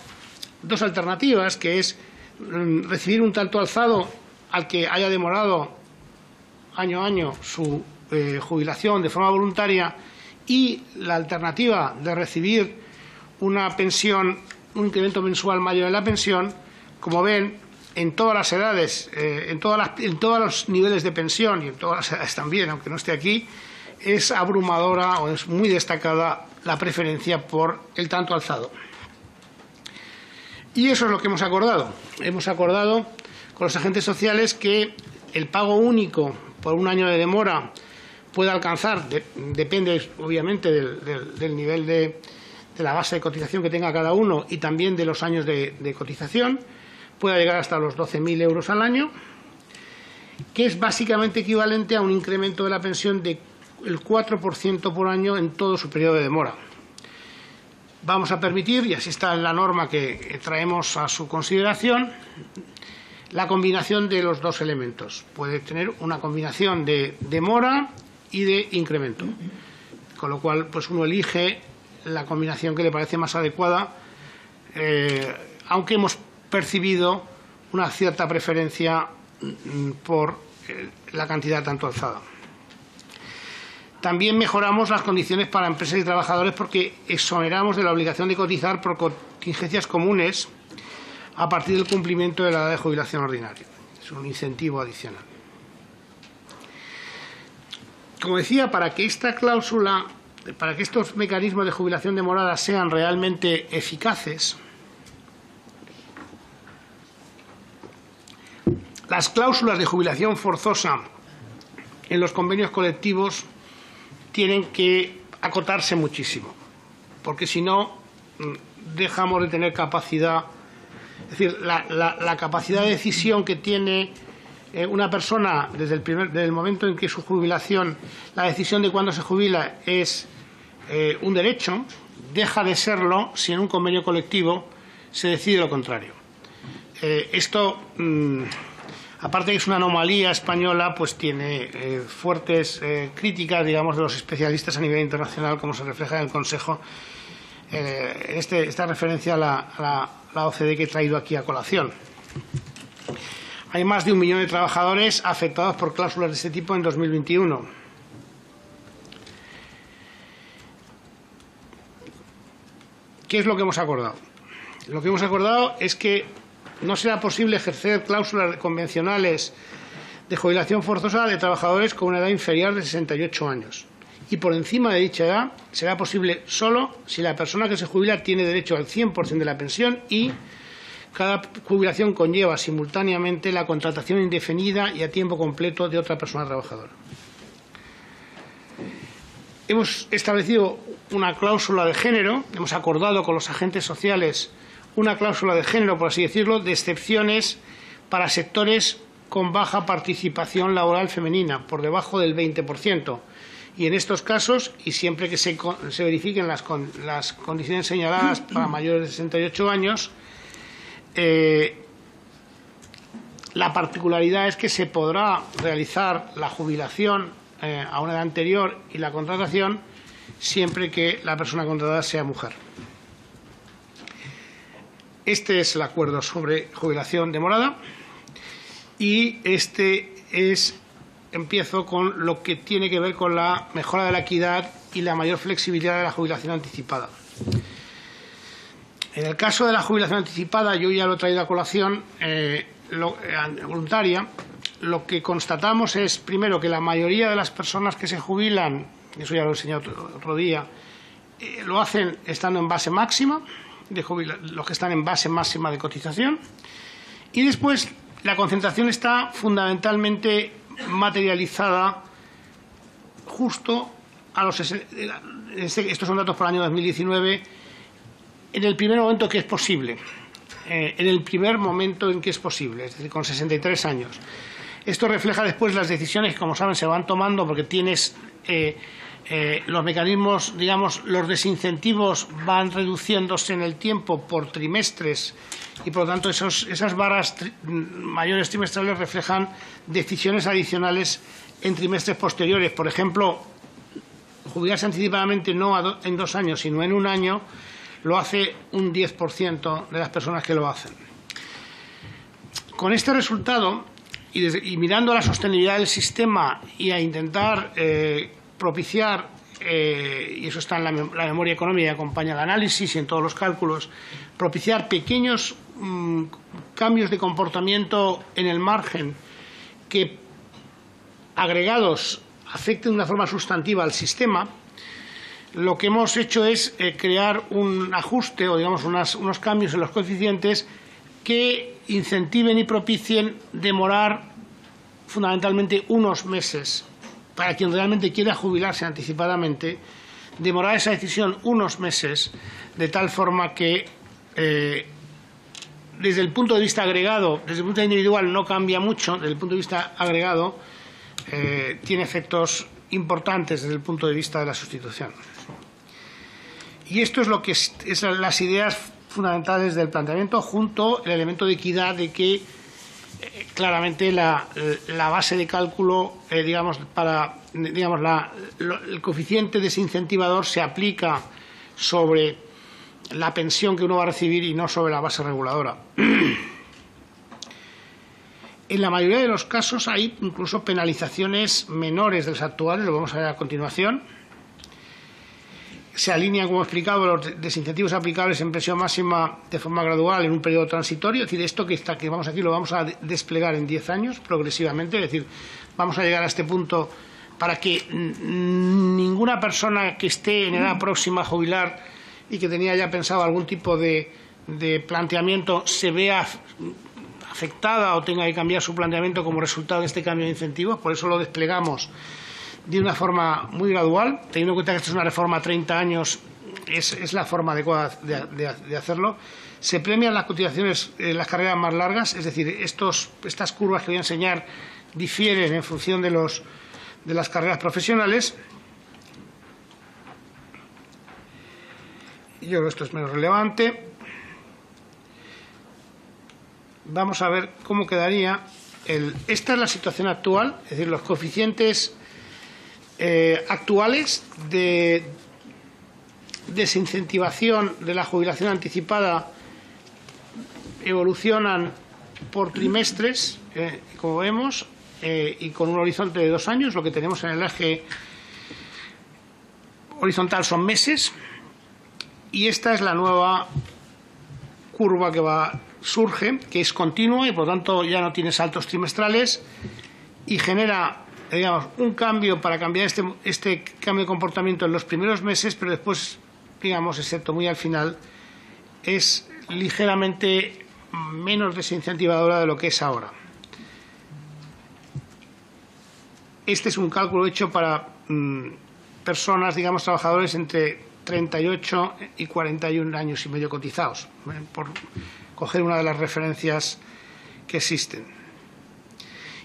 dos alternativas, que es recibir un tanto alzado al que haya demorado año a año su jubilación de forma voluntaria, y la alternativa de recibir una pensión, un incremento mensual mayor en la pensión, como ven, en todas las edades, en todos los niveles de pensión y en todas las edades también, aunque no esté aquí, es abrumadora o es muy destacada la preferencia por el tanto alzado. Y eso es lo que hemos acordado. Hemos acordado con los agentes sociales que el pago único por un año de demora puede alcanzar, depende obviamente del nivel de la base de cotización que tenga cada uno y también de los años de cotización, pueda llegar hasta los 12.000 euros al año, que es básicamente equivalente a un incremento de la pensión de el 4% por año en todo su periodo de demora. Vamos a permitir, y así está en la norma que traemos a su consideración, la combinación de los dos elementos. Puede tener una combinación de demora y de incremento, con lo cual pues uno elige la combinación que le parece más adecuada, aunque hemos percibido una cierta preferencia por la cantidad tanto alzada. También mejoramos las condiciones para empresas y trabajadores porque exoneramos de la obligación de cotizar por contingencias comunes a partir del cumplimiento de la edad de jubilación ordinaria. Es un incentivo adicional. Como decía, para que esta cláusula, para que estos mecanismos de jubilación demorada sean realmente eficaces, las cláusulas de jubilación forzosa en los convenios colectivos tienen que acotarse muchísimo, porque si no dejamos de tener capacidad, es decir, la capacidad de decisión que tiene una persona desde el momento en que su jubilación, la decisión de cuándo se jubila es un derecho, deja de serlo si en un convenio colectivo se decide lo contrario. Esto, aparte de que es una anomalía española, pues tiene fuertes críticas, digamos, de los especialistas a nivel internacional, como se refleja en el Consejo. Esta referencia a la OCDE que he traído aquí a colación. Hay más de 1 millón de trabajadores afectados por cláusulas de este tipo en 2021. ¿Qué es lo que hemos acordado? Lo que hemos acordado es que no será posible ejercer cláusulas convencionales de jubilación forzosa de trabajadores con una edad inferior de 68 años. Y por encima de dicha edad será posible solo si la persona que se jubila tiene derecho al 100% de la pensión y cada jubilación conlleva simultáneamente la contratación indefinida y a tiempo completo de otra persona trabajadora. Hemos establecido una cláusula de género, hemos acordado con los agentes sociales una cláusula de género, por así decirlo, de excepciones para sectores con baja participación laboral femenina, por debajo del 20%. Y en estos casos, y siempre que se verifiquen las condiciones señaladas para mayores de 68 años, la particularidad es que se podrá realizar la jubilación a una edad anterior y la contratación siempre que la persona contratada sea mujer. Este es el acuerdo sobre jubilación demorada y empiezo con lo que tiene que ver con la mejora de la equidad y la mayor flexibilidad de la jubilación anticipada. En el caso de la jubilación anticipada, yo ya lo he traído a colación, voluntaria, lo que constatamos es, primero, que la mayoría de las personas que se jubilan, eso ya lo he enseñado otro día, lo hacen estando en base máxima, los que están en base máxima de cotización, y después la concentración está fundamentalmente materializada justo a los... Estos son datos para el año 2019, en el primer momento que es posible, es decir, con 63 años. Esto refleja después las decisiones que, como saben, se van tomando porque tienes los mecanismos, digamos, los desincentivos van reduciéndose en el tiempo por trimestres y, por lo tanto, esas barras mayores trimestrales reflejan decisiones adicionales en trimestres posteriores. Por ejemplo, jubilarse anticipadamente no en 2 años, sino en 1 año, lo hace un 10% de las personas que lo hacen. Con este resultado, y mirando a la sostenibilidad del sistema y a intentar propiciar, y eso está en la memoria económica que acompaña el análisis y en todos los cálculos, propiciar pequeños cambios de comportamiento en el margen que agregados afecten de una forma sustantiva al sistema, lo que hemos hecho es crear un ajuste o, digamos, unos cambios en los coeficientes que incentiven y propicien demorar fundamentalmente unos meses para quien realmente quiera jubilarse anticipadamente, demorar esa decisión unos meses de tal forma que desde el punto de vista agregado, desde el punto de vista individual no cambia mucho, desde el punto de vista agregado tiene efectos importantes desde el punto de vista de la sustitución. Y esto es lo que es las ideas fundamentales del planteamiento, junto al elemento de equidad de que claramente la base de cálculo, el coeficiente desincentivador se aplica sobre la pensión que uno va a recibir y no sobre la base reguladora. En la mayoría de los casos hay incluso penalizaciones menores de las actuales, lo vamos a ver a continuación. Se alinean, como he explicado, los desincentivos aplicables en pensión máxima de forma gradual en un periodo transitorio. Es decir, esto que vamos aquí lo vamos a desplegar en 10 años progresivamente. Es decir, vamos a llegar a este punto para que ninguna persona que esté en edad próxima a jubilar y que tenía ya pensado algún tipo de planteamiento se vea afectada o tenga que cambiar su planteamiento como resultado de este cambio de incentivos. Por eso lo desplegamos de una forma muy gradual, teniendo en cuenta que esto es una reforma a 30 años, es la forma adecuada de hacerlo. Se premian las cotizaciones en las carreras más largas, es decir, estas curvas que voy a enseñar difieren en función de las carreras profesionales. Yo creo que esto es menos relevante. Vamos a ver cómo quedaría. Esta es la situación actual, es decir, los coeficientes actuales de desincentivación de la jubilación anticipada evolucionan por trimestres, como vemos, y con un horizonte de 2 años. Lo que tenemos en el eje horizontal son meses, y esta es la nueva curva que surge, que es continua y por lo tanto ya no tiene saltos trimestrales y genera, digamos, un cambio para cambiar este cambio de comportamiento en los primeros meses, pero después, digamos, excepto muy al final, es ligeramente menos desincentivadora de lo que es ahora. Este es un cálculo hecho para personas, digamos, trabajadores entre 38 y 41 años y medio cotizados, por coger una de las referencias que existen.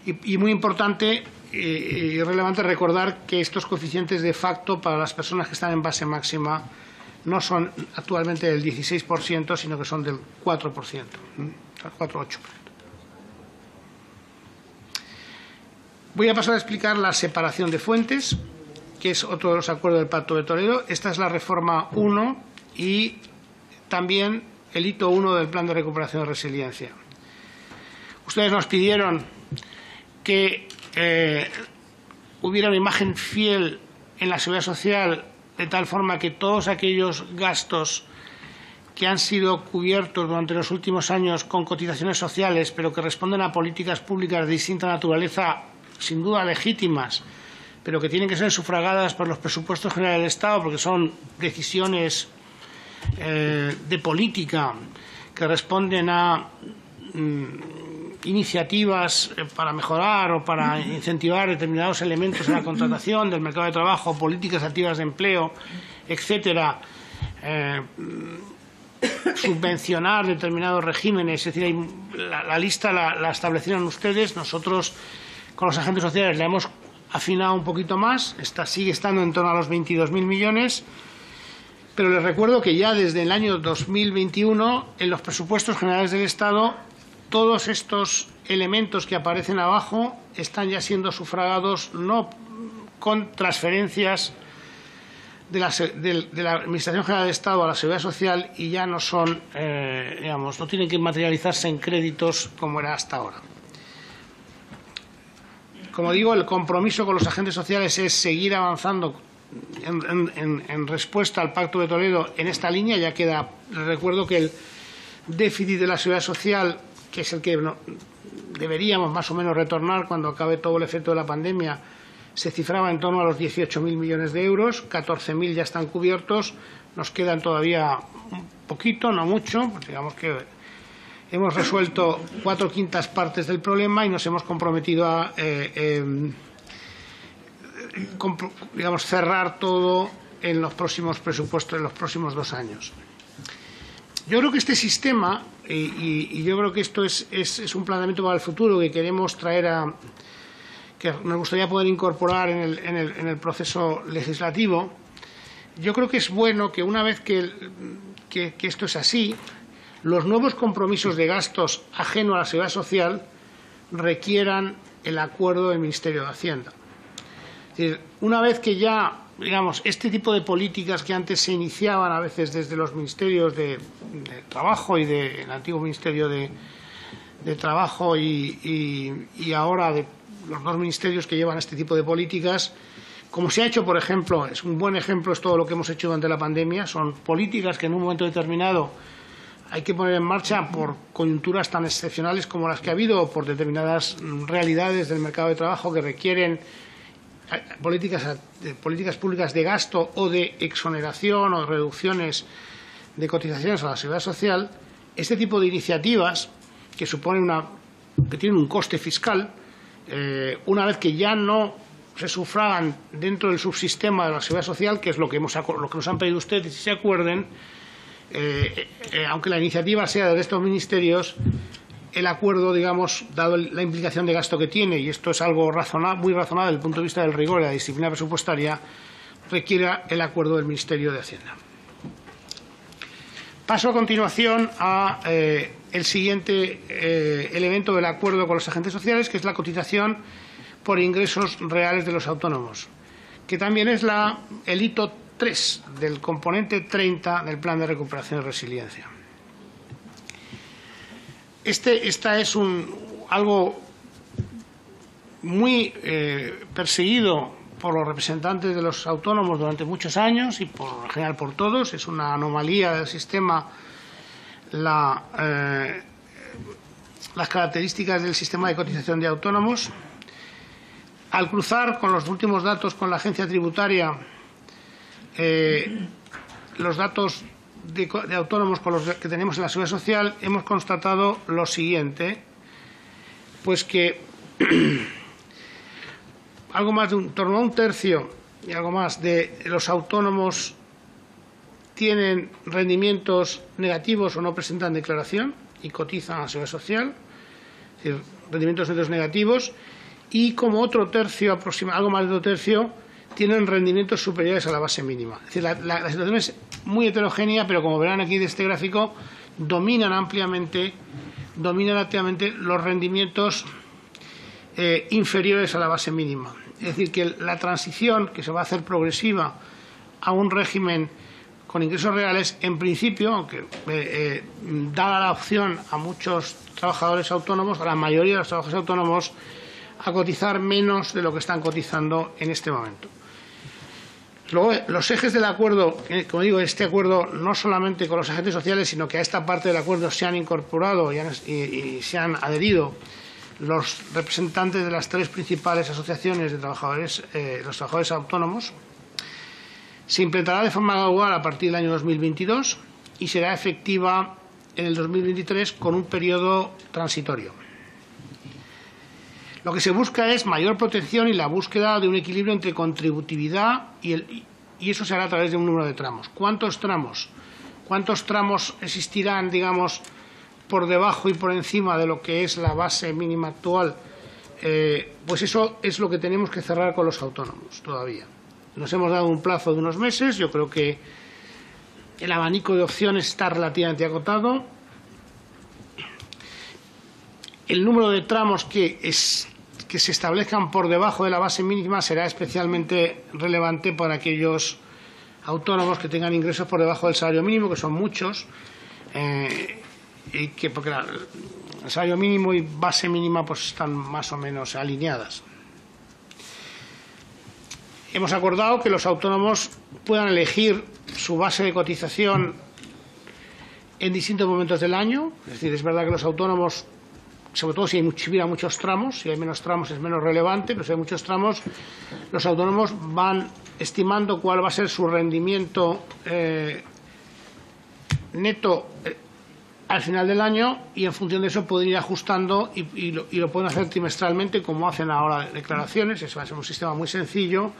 Y muy importante y relevante recordar que estos coeficientes de facto para las personas que están en base máxima no son actualmente del 16%, sino que son del 4%, 4,8%. Voy a pasar a explicar la separación de fuentes, que es otro de los acuerdos del Pacto de Toledo. Esta es la reforma 1 y también el hito 1 del Plan de Recuperación y Resiliencia. Ustedes nos pidieron que hubiera una imagen fiel en la Seguridad Social, de tal forma que todos aquellos gastos que han sido cubiertos durante los últimos años con cotizaciones sociales, pero que responden a políticas públicas de distinta naturaleza, sin duda legítimas, pero que tienen que ser sufragadas por los presupuestos generales del Estado, porque son decisiones de política que responden a iniciativas para mejorar o para incentivar determinados elementos en la contratación del mercado de trabajo, políticas activas de empleo, etcétera, subvencionar determinados regímenes. Es decir, la lista la establecieron ustedes. Nosotros con los agentes sociales la hemos afinado un poquito más, sigue estando en torno a los 22.000 millones, pero les recuerdo que ya desde el año 2021 en los presupuestos generales del Estado todos estos elementos que aparecen abajo están ya siendo sufragados no con transferencias de la Administración General del Estado a la Seguridad Social, y ya no son, digamos, no tienen que materializarse en créditos como era hasta ahora. Como digo, el compromiso con los agentes sociales es seguir avanzando en respuesta al Pacto de Toledo en esta línea. Ya queda, les recuerdo que el déficit de la Seguridad Social, que es el que deberíamos más o menos retornar cuando acabe todo el efecto de la pandemia, se cifraba en torno a los 18.000 millones de euros, 14.000 ya están cubiertos, nos quedan todavía un poquito, no mucho, pues digamos que hemos resuelto 4/5 partes del problema y nos hemos comprometido a digamos, cerrar todo en los próximos presupuestos, en los próximos 2 años. Yo creo que este sistema, y yo creo que esto es un planteamiento para el futuro que queremos traer que nos gustaría poder incorporar en el proceso legislativo. Yo creo que es bueno que una vez que esto es así, los nuevos compromisos de gastos ajeno a la seguridad social requieran el acuerdo del Ministerio de Hacienda. Es decir, una vez que ya, digamos, este tipo de políticas que antes se iniciaban a veces desde los ministerios de Trabajo y del antiguo Ministerio de Trabajo y ahora de los dos ministerios que llevan este tipo de políticas, como se ha hecho, por ejemplo, es un buen ejemplo, es todo lo que hemos hecho durante la pandemia, son políticas que en un momento determinado hay que poner en marcha por coyunturas tan excepcionales como las que ha habido o por determinadas realidades del mercado de trabajo que requieren políticas públicas de gasto o de exoneración o reducciones de cotizaciones a la seguridad social. Este tipo de iniciativas que tienen un coste fiscal, una vez que ya no se sufragan dentro del subsistema de la seguridad social, que es lo que nos han pedido ustedes, si se acuerden, aunque la iniciativa sea de estos ministerios, el acuerdo, digamos, dado la implicación de gasto que tiene, y esto es algo muy razonable desde el punto de vista del rigor y la disciplina presupuestaria, requiera el acuerdo del Ministerio de Hacienda. Paso a continuación a el siguiente elemento del acuerdo con los agentes sociales, que es la cotización por ingresos reales de los autónomos, que también es el hito 3 del componente 30 del Plan de Recuperación y Resiliencia. Esta es algo muy perseguido por los representantes de los autónomos durante muchos años y en general por todos. Es una anomalía del sistema las características del sistema de cotización de autónomos. Al cruzar con los últimos datos con la agencia tributaria, los datos de autónomos con los que tenemos en la Seguridad Social, hemos constatado lo siguiente, pues que algo más de en torno a un tercio y algo más de los autónomos tienen rendimientos negativos o no presentan declaración y cotizan a la Seguridad Social, es decir, rendimientos netos negativos, y como otro tercio, algo más de otro tercio, tienen rendimientos superiores a la base mínima. Es decir, la situación es muy heterogénea, pero como verán aquí de este gráfico, dominan ampliamente los rendimientos inferiores a la base mínima. Es decir, que la transición que se va a hacer progresiva a un régimen con ingresos reales, en principio, aunque da la opción a muchos trabajadores autónomos, a la mayoría de los trabajadores autónomos, a cotizar menos de lo que están cotizando en este momento. Luego, los ejes del acuerdo, como digo, este acuerdo no solamente con los agentes sociales, sino que a esta parte del acuerdo se han incorporado y se han adherido los representantes de las tres principales asociaciones de trabajadores, los trabajadores autónomos. Se implementará de forma gradual a partir del año 2022 y será efectiva en el 2023 con un periodo transitorio. Lo que se busca es mayor protección y la búsqueda de un equilibrio entre contributividad y eso se hará a través de un número de tramos. ¿Cuántos tramos? ¿Cuántos tramos existirán, digamos, por debajo y por encima de lo que es la base mínima actual? Pues eso es lo que tenemos que cerrar con los autónomos todavía. Nos hemos dado un plazo de unos meses. Yo creo que el abanico de opciones está relativamente acotado. El número de tramos que se establezcan por debajo de la base mínima será especialmente relevante para aquellos autónomos que tengan ingresos por debajo del salario mínimo, que son muchos, porque el salario mínimo y base mínima pues están más o menos alineadas. Hemos acordado que los autónomos puedan elegir su base de cotización en distintos momentos del año. Es decir, es verdad que los autónomos, sobre todo si hubiera muchos tramos, si hay menos tramos es menos relevante, pero si hay muchos tramos, los autónomos van estimando cuál va a ser su rendimiento neto al final del año y en función de eso pueden ir ajustando y lo pueden hacer trimestralmente como hacen ahora declaraciones. Eso va a ser un sistema muy sencillo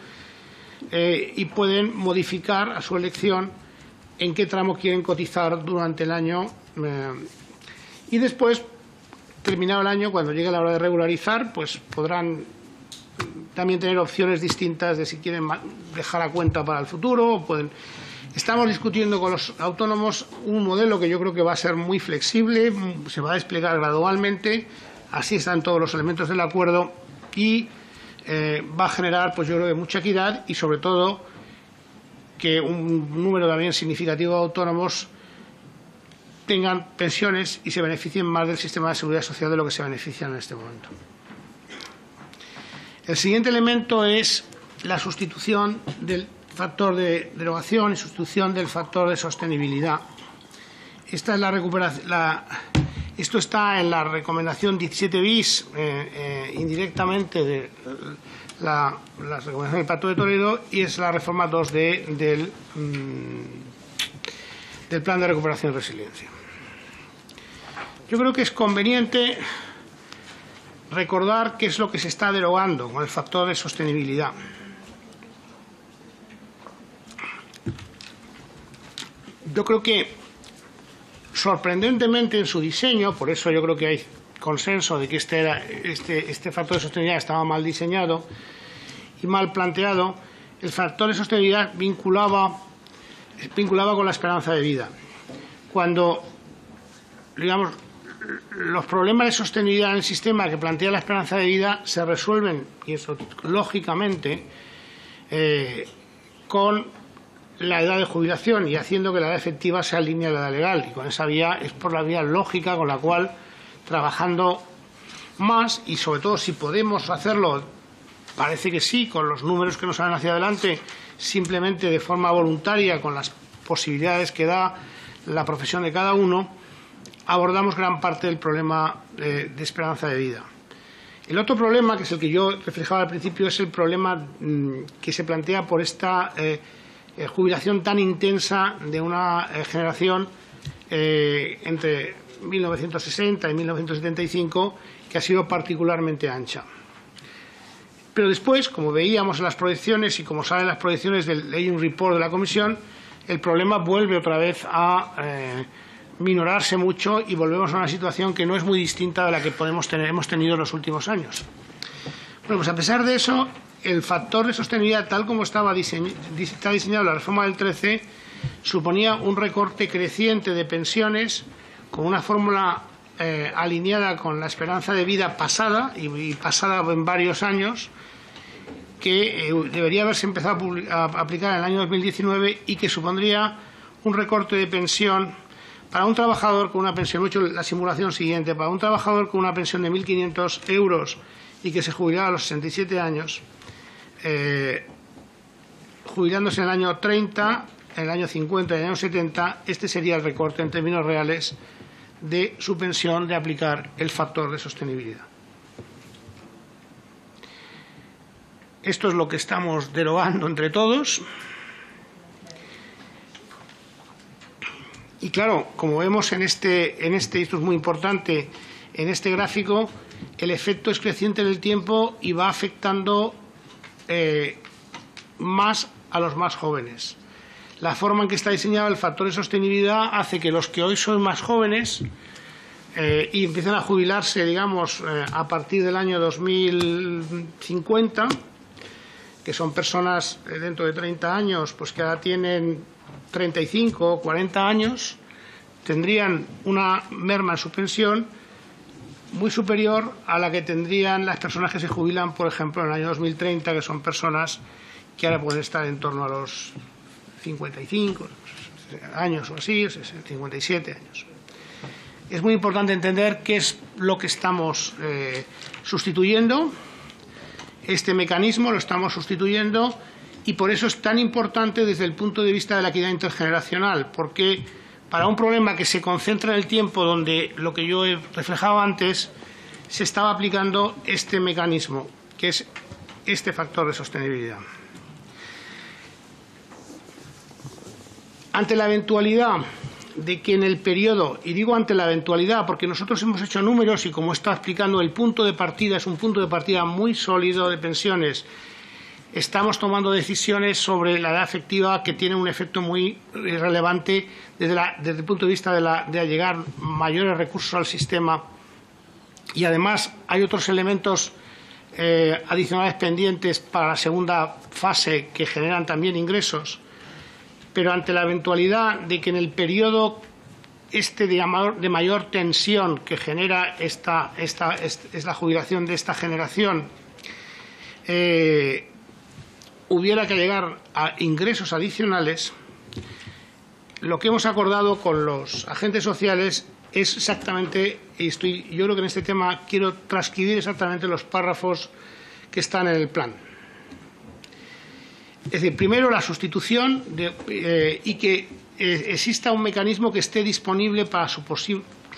y pueden modificar a su elección en qué tramo quieren cotizar durante el año y después, terminado el año, cuando llegue la hora de regularizar, pues podrán también tener opciones distintas de si quieren dejar a cuenta para el futuro. O pueden. Estamos discutiendo con los autónomos un modelo que yo creo que va a ser muy flexible, se va a desplegar gradualmente, así están todos los elementos del acuerdo y va a generar, pues yo creo que mucha equidad y sobre todo que un número también significativo de autónomos tengan pensiones y se beneficien más del sistema de seguridad social de lo que se benefician en este momento. El siguiente elemento es la sustitución del factor de derogación y sustitución del factor de sostenibilidad. Esta es la recuperación. Esto está en la recomendación 17 bis, indirectamente de la recomendación del Pacto de Toledo, y es la reforma 2D del Plan de Recuperación y Resiliencia. Yo creo que es conveniente recordar qué es lo que se está derogando con el factor de sostenibilidad. Yo creo que, sorprendentemente en su diseño, por eso yo creo que hay consenso de que este factor de sostenibilidad estaba mal diseñado y mal planteado, el factor de sostenibilidad vinculaba con la esperanza de vida. Cuando, digamos, los problemas de sostenibilidad en el sistema que plantea la esperanza de vida se resuelven, y eso lógicamente, con la edad de jubilación y haciendo que la edad efectiva se alinee a la edad legal. Y con esa vía es por la vía lógica con la cual, trabajando más y sobre todo si podemos hacerlo, parece que sí, con los números que nos salen hacia adelante, simplemente de forma voluntaria, con las posibilidades que da la profesión de cada uno, abordamos gran parte del problema de esperanza de vida. El otro problema, que es el que yo reflejaba al principio, es el problema que se plantea por esta jubilación tan intensa de una generación entre 1960 y 1975 que ha sido particularmente ancha. Pero después, como veíamos en las proyecciones y como salen las proyecciones del Aging Report de la Comisión, el problema vuelve otra vez a minorarse mucho y volvemos a una situación que no es muy distinta de la que hemos tenido en los últimos años. Bueno, pues a pesar de eso, el factor de sostenibilidad, tal como está diseñado la reforma del 13, suponía un recorte creciente de pensiones con una fórmula alineada con la esperanza de vida pasada y pasada en varios años, que debería haberse empezado a aplicar en el año 2019 y que supondría un recorte de pensión para un trabajador con una pensión. He hecho la simulación siguiente: para un trabajador con una pensión de 1.500 euros y que se jubilara a los 67 años, jubilándose en el año 30, en el año 50 y en el año 70, este sería el recorte en términos reales de su pensión de aplicar el factor de sostenibilidad. Esto es lo que estamos derogando entre todos. Y claro, como vemos en este, y esto es muy importante, en este gráfico, el efecto es creciente en el tiempo y va afectando más a los más jóvenes. La forma en que está diseñado el factor de sostenibilidad hace que los que hoy son más jóvenes y empiezan a jubilarse, digamos, a partir del año 2050, que son personas dentro de 30 años, pues que ahora tienen 35 o 40 años, tendrían una merma en su pensión muy superior a la que tendrían las personas que se jubilan, por ejemplo, en el año 2030, que son personas que ahora pueden estar en torno a los 55 años o así, 57 años. Es muy importante entender qué es lo que estamos sustituyendo. Este mecanismo lo estamos sustituyendo y por eso es tan importante desde el punto de vista de la equidad intergeneracional, porque para un problema que se concentra en el tiempo, donde lo que yo he reflejado antes, se estaba aplicando este mecanismo, que es este factor de sostenibilidad. Ante la eventualidad de que en el periodo, y digo ante la eventualidad porque nosotros hemos hecho números y como está explicando, el punto de partida es un punto de partida muy sólido de pensiones, estamos tomando decisiones sobre la edad efectiva que tienen un efecto muy relevante desde el punto de vista de allegar mayores recursos al sistema, y además hay otros elementos adicionales pendientes para la segunda fase que generan también ingresos, pero ante la eventualidad de que en el periodo de mayor tensión que genera es la jubilación de esta generación, hubiera que llegar a ingresos adicionales, lo que hemos acordado con los agentes sociales es exactamente, yo creo que en este tema quiero transcribir exactamente los párrafos que están en el plan. Es decir, primero la sustitución y que exista un mecanismo que esté disponible para su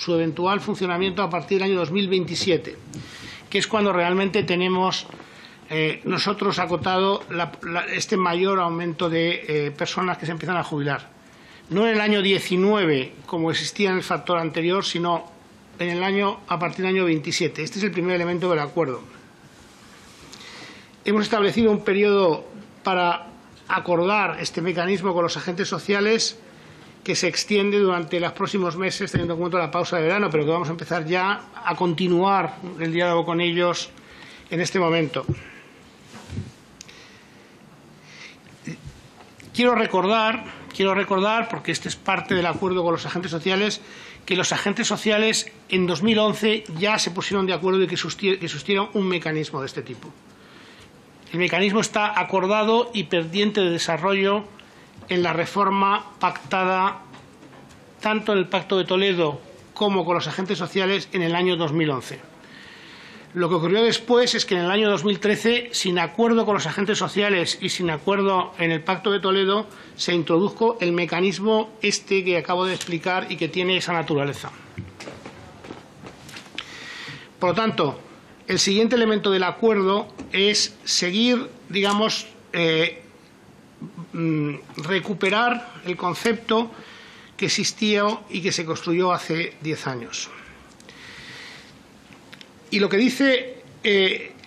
eventual funcionamiento a partir del año 2027, que es cuando realmente tenemos nosotros acotado este mayor aumento de personas que se empiezan a jubilar. No en el año 19, como existía en el factor anterior, sino a partir del año 27. Este es el primer elemento del acuerdo. Hemos establecido un periodo para acordar este mecanismo con los agentes sociales que se extiende durante los próximos meses, teniendo en cuenta la pausa de verano, pero que vamos a empezar ya a continuar el diálogo con ellos en este momento. Quiero recordar, porque este es parte del acuerdo con los agentes sociales, que los agentes sociales en 2011 ya se pusieron de acuerdo y que existiera un mecanismo de este tipo. El mecanismo está acordado y pendiente de desarrollo en la reforma pactada tanto en el Pacto de Toledo como con los agentes sociales en el año 2011. Lo que ocurrió después es que en el año 2013, sin acuerdo con los agentes sociales y sin acuerdo en el Pacto de Toledo, se introdujo el mecanismo que acabo de explicar y que tiene esa naturaleza. Por lo tanto, el siguiente elemento del acuerdo es seguir, digamos, recuperar el concepto que existió y que se construyó hace 10 años. Y lo que dice,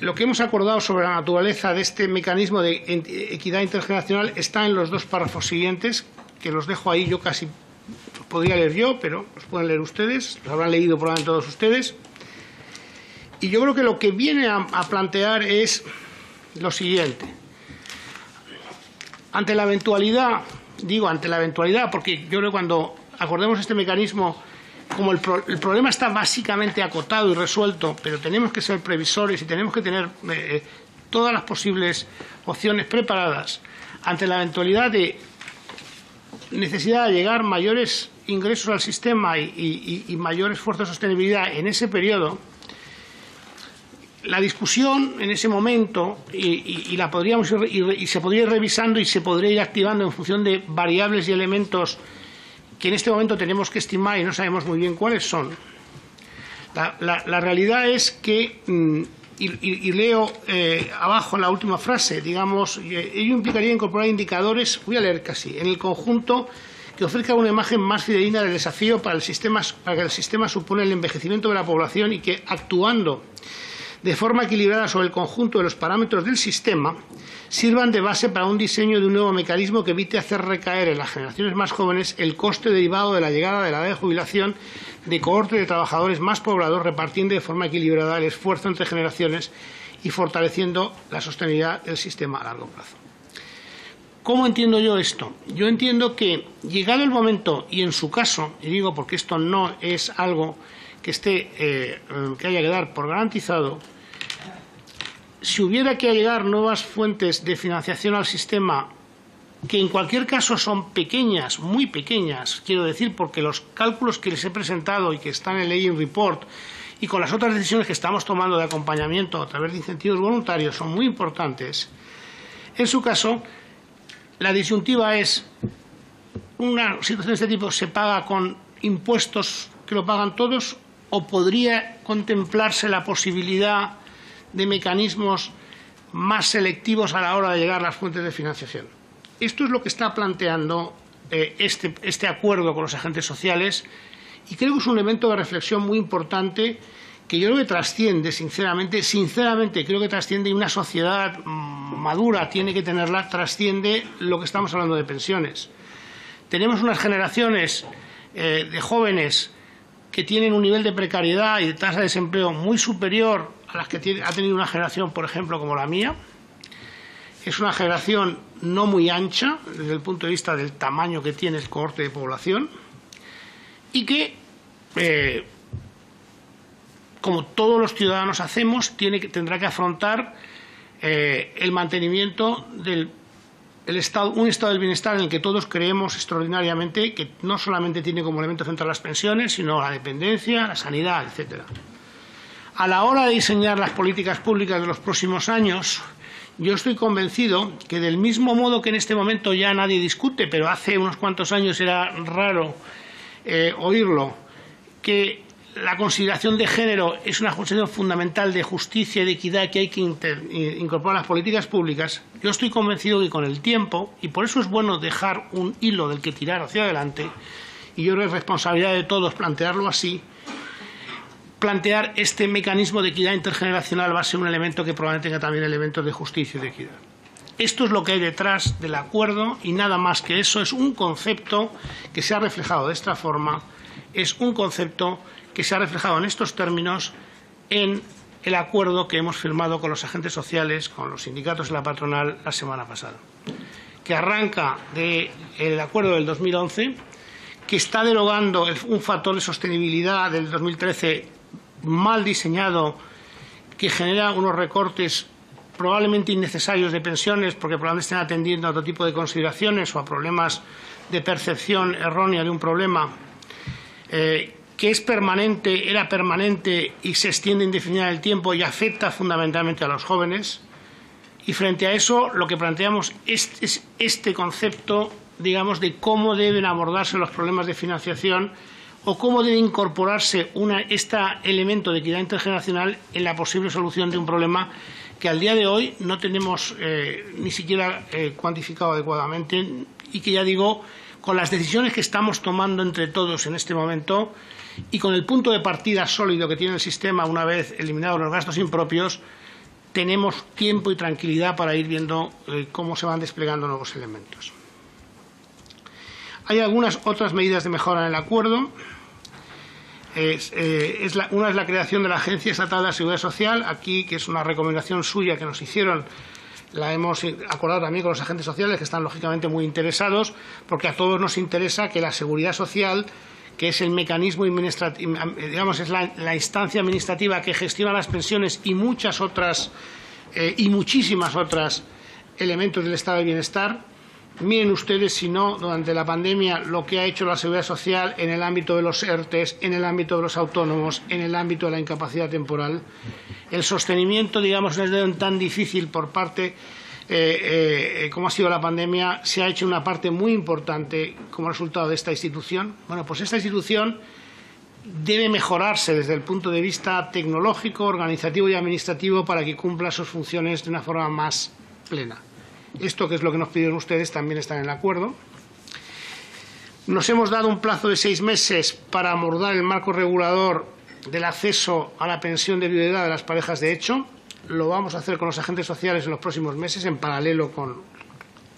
lo que hemos acordado sobre la naturaleza de este mecanismo de equidad intergeneracional está en los dos párrafos siguientes, que los dejo ahí, yo casi los podría leer yo, pero los pueden leer ustedes, los habrán leído probablemente todos ustedes. Y yo creo que lo que viene a plantear es lo siguiente. Ante la eventualidad, porque yo creo que cuando acordemos este mecanismo, como el problema está básicamente acotado y resuelto, pero tenemos que ser previsores y tenemos que tener todas las posibles opciones preparadas, ante la eventualidad de necesidad de llegar mayores ingresos al sistema y mayor esfuerzo de sostenibilidad en ese periodo, la discusión en ese momento y la podríamos y se podría ir revisando y se podría ir activando en función de variables y elementos que en este momento tenemos que estimar y no sabemos muy bien cuáles son. La realidad es que, y leo abajo la última frase, digamos, ello implicaría incorporar indicadores, voy a leer casi, en el conjunto que ofrezca una imagen más fidedigna del desafío para que el sistema supone el envejecimiento de la población y que, actuando de forma equilibrada sobre el conjunto de los parámetros del sistema, sirvan de base para un diseño de un nuevo mecanismo que evite hacer recaer en las generaciones más jóvenes el coste derivado de la llegada de la edad de jubilación de cohortes de trabajadores más poblados, repartiendo de forma equilibrada el esfuerzo entre generaciones y fortaleciendo la sostenibilidad del sistema a largo plazo. ¿Cómo entiendo yo esto? Yo entiendo que, llegado el momento, y en su caso, y digo porque esto no es algo que haya que dar por garantizado, si hubiera que llegar nuevas fuentes de financiación al sistema, que en cualquier caso son pequeñas, muy pequeñas, quiero decir, porque los cálculos que les he presentado y que están en el Aging Report y con las otras decisiones que estamos tomando de acompañamiento a través de incentivos voluntarios son muy importantes, en su caso, la disyuntiva es, una situación de este tipo se paga con impuestos que lo pagan todos, o podría contemplarse la posibilidad de mecanismos más selectivos a la hora de llegar a las fuentes de financiación. Esto es lo que está planteando este acuerdo con los agentes sociales y creo que es un elemento de reflexión muy importante que yo creo que trasciende, sinceramente creo que trasciende, y una sociedad madura tiene que tenerla, trasciende lo que estamos hablando de pensiones. Tenemos unas generaciones de jóvenes que tienen un nivel de precariedad y de tasa de desempleo muy superior a las que ha tenido una generación, por ejemplo, como la mía. Es una generación no muy ancha desde el punto de vista del tamaño que tiene el cohorte de población y que, como todos los ciudadanos hacemos, tendrá que afrontar el mantenimiento del un estado del bienestar en el que todos creemos extraordinariamente, que no solamente tiene como elemento central las pensiones, sino la dependencia, la sanidad, etc. A la hora de diseñar las políticas públicas de los próximos años, yo estoy convencido que, del mismo modo que en este momento ya nadie discute, pero hace unos cuantos años era raro oírlo, que la consideración de género es una consideración fundamental de justicia y de equidad que hay que incorporar a las políticas públicas, yo estoy convencido que con el tiempo, y por eso es bueno dejar un hilo del que tirar hacia adelante, y yo creo que es responsabilidad de todos plantearlo así, plantear este mecanismo de equidad intergeneracional va a ser un elemento que probablemente tenga también elementos de justicia y de equidad. Esto es lo que hay detrás del acuerdo y nada más que eso. Es un concepto que se ha reflejado de esta forma, es un concepto que se ha reflejado en estos términos en el acuerdo que hemos firmado con los agentes sociales, con los sindicatos y la patronal la semana pasada, que arranca del acuerdo del 2011, que está derogando un factor de sostenibilidad del 2013 mal diseñado, que genera unos recortes probablemente innecesarios de pensiones, porque probablemente estén atendiendo a otro tipo de consideraciones o a problemas de percepción errónea de un problema, que es permanente, era permanente y se extiende indefinidamente en el tiempo y afecta fundamentalmente a los jóvenes. Y frente a eso, lo que planteamos es este concepto, digamos, de cómo deben abordarse los problemas de financiación o cómo debe incorporarse este elemento de equidad intergeneracional en la posible solución de un problema que al día de hoy no tenemos ni siquiera cuantificado adecuadamente y que, ya digo, con las decisiones que estamos tomando entre todos en este momento y con el punto de partida sólido que tiene el sistema una vez eliminados los gastos impropios, tenemos tiempo y tranquilidad para ir viendo cómo se van desplegando nuevos elementos. Hay algunas otras medidas de mejora en el acuerdo. Una es la creación de la Agencia Estatal de la Seguridad Social, aquí, que es una recomendación suya que nos hicieron, la hemos acordado también con los agentes sociales, que están lógicamente muy interesados, porque a todos nos interesa que la seguridad social, que es el mecanismo administrativo, digamos, es la instancia administrativa que gestiona las pensiones y muchas otras y muchísimas otras elementos del estado de bienestar. Miren ustedes, si no, durante la pandemia, lo que ha hecho la Seguridad Social en el ámbito de los ERTES, en el ámbito de los autónomos, en el ámbito de la incapacidad temporal. El sostenimiento, digamos, no es tan difícil por parte, como ha sido la pandemia, se ha hecho una parte muy importante como resultado de esta institución. Bueno, pues esta institución debe mejorarse desde el punto de vista tecnológico, organizativo y administrativo para que cumpla sus funciones de una forma más plena. Esto, que es lo que nos pidieron ustedes, también está en el acuerdo. Nos hemos dado un plazo de 6 meses para abordar el marco regulador del acceso a la pensión de viudedad de las parejas de hecho. Lo vamos a hacer con los agentes sociales en los próximos meses, en paralelo con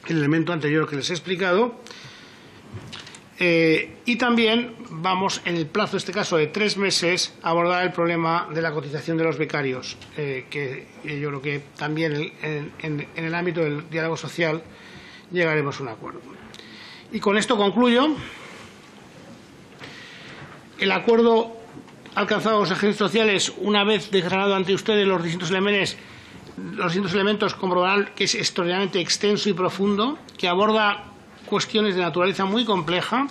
el elemento anterior que les he explicado. Y también vamos, en el plazo, en este caso de 3 meses, a abordar el problema de la cotización de los becarios, que yo creo que también en el ámbito del diálogo social llegaremos a un acuerdo. Y con esto concluyo. El acuerdo alcanzado con los agentes sociales, una vez desgranado ante ustedes los distintos elementos, comprobarán que es extraordinariamente extenso y profundo, que aborda cuestiones de naturaleza muy compleja,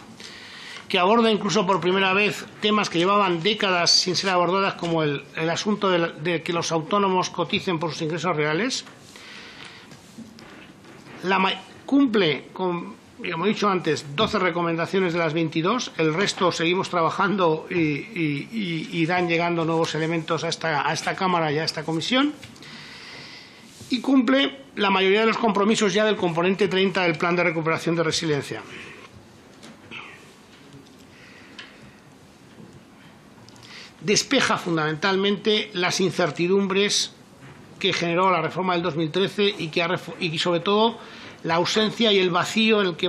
que aborda incluso por primera vez temas que llevaban décadas sin ser abordadas, como el asunto de que los autónomos coticen por sus ingresos reales. Cumple con, como he dicho antes, 12 recomendaciones de las 22, el resto seguimos trabajando y irán llegando nuevos elementos a esta Cámara y a esta Comisión. Y cumple la mayoría de los compromisos ya del componente 30 del Plan de Recuperación de Resiliencia. Despeja fundamentalmente las incertidumbres que generó la reforma del 2013 y sobre todo la ausencia y el vacío en el que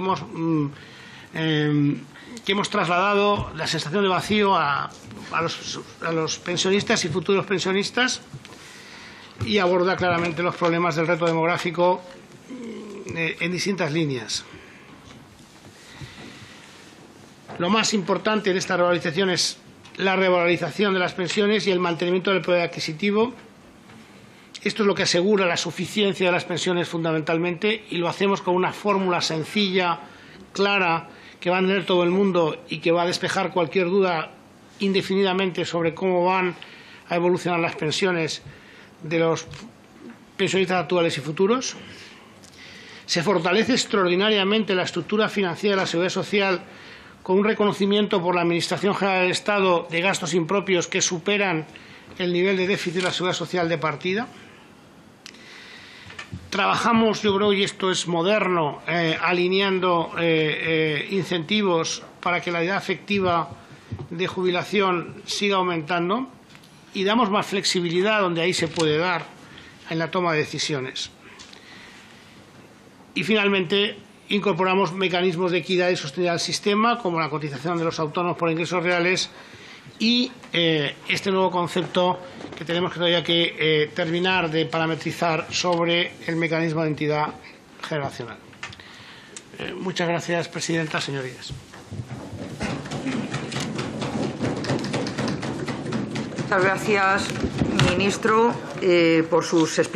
hemos trasladado, la sensación de vacío a los pensionistas y futuros pensionistas, y aborda claramente los problemas del reto demográfico en distintas líneas. Lo más importante en esta revalorización es la revalorización de las pensiones y el mantenimiento del poder adquisitivo. Esto es lo que asegura la suficiencia de las pensiones fundamentalmente, y lo hacemos con una fórmula sencilla, clara, que va a tener todo el mundo y que va a despejar cualquier duda indefinidamente sobre cómo van a evolucionar las pensiones de los pensionistas actuales y futuros. Se fortalece extraordinariamente la estructura financiera de la Seguridad Social con un reconocimiento por la Administración General del Estado de gastos impropios que superan el nivel de déficit de la Seguridad Social de partida. Trabajamos, yo creo, y esto es moderno, alineando incentivos para que la edad efectiva de jubilación siga aumentando, y damos más flexibilidad donde ahí se puede dar en la toma de decisiones. Y finalmente incorporamos mecanismos de equidad y sostenibilidad al sistema, como la cotización de los autónomos por ingresos reales y este nuevo concepto que tenemos todavía que terminar de parametrizar sobre el mecanismo de entidad generacional. Muchas gracias, presidenta, señorías.
Muchas gracias, ministro, por sus explicaciones.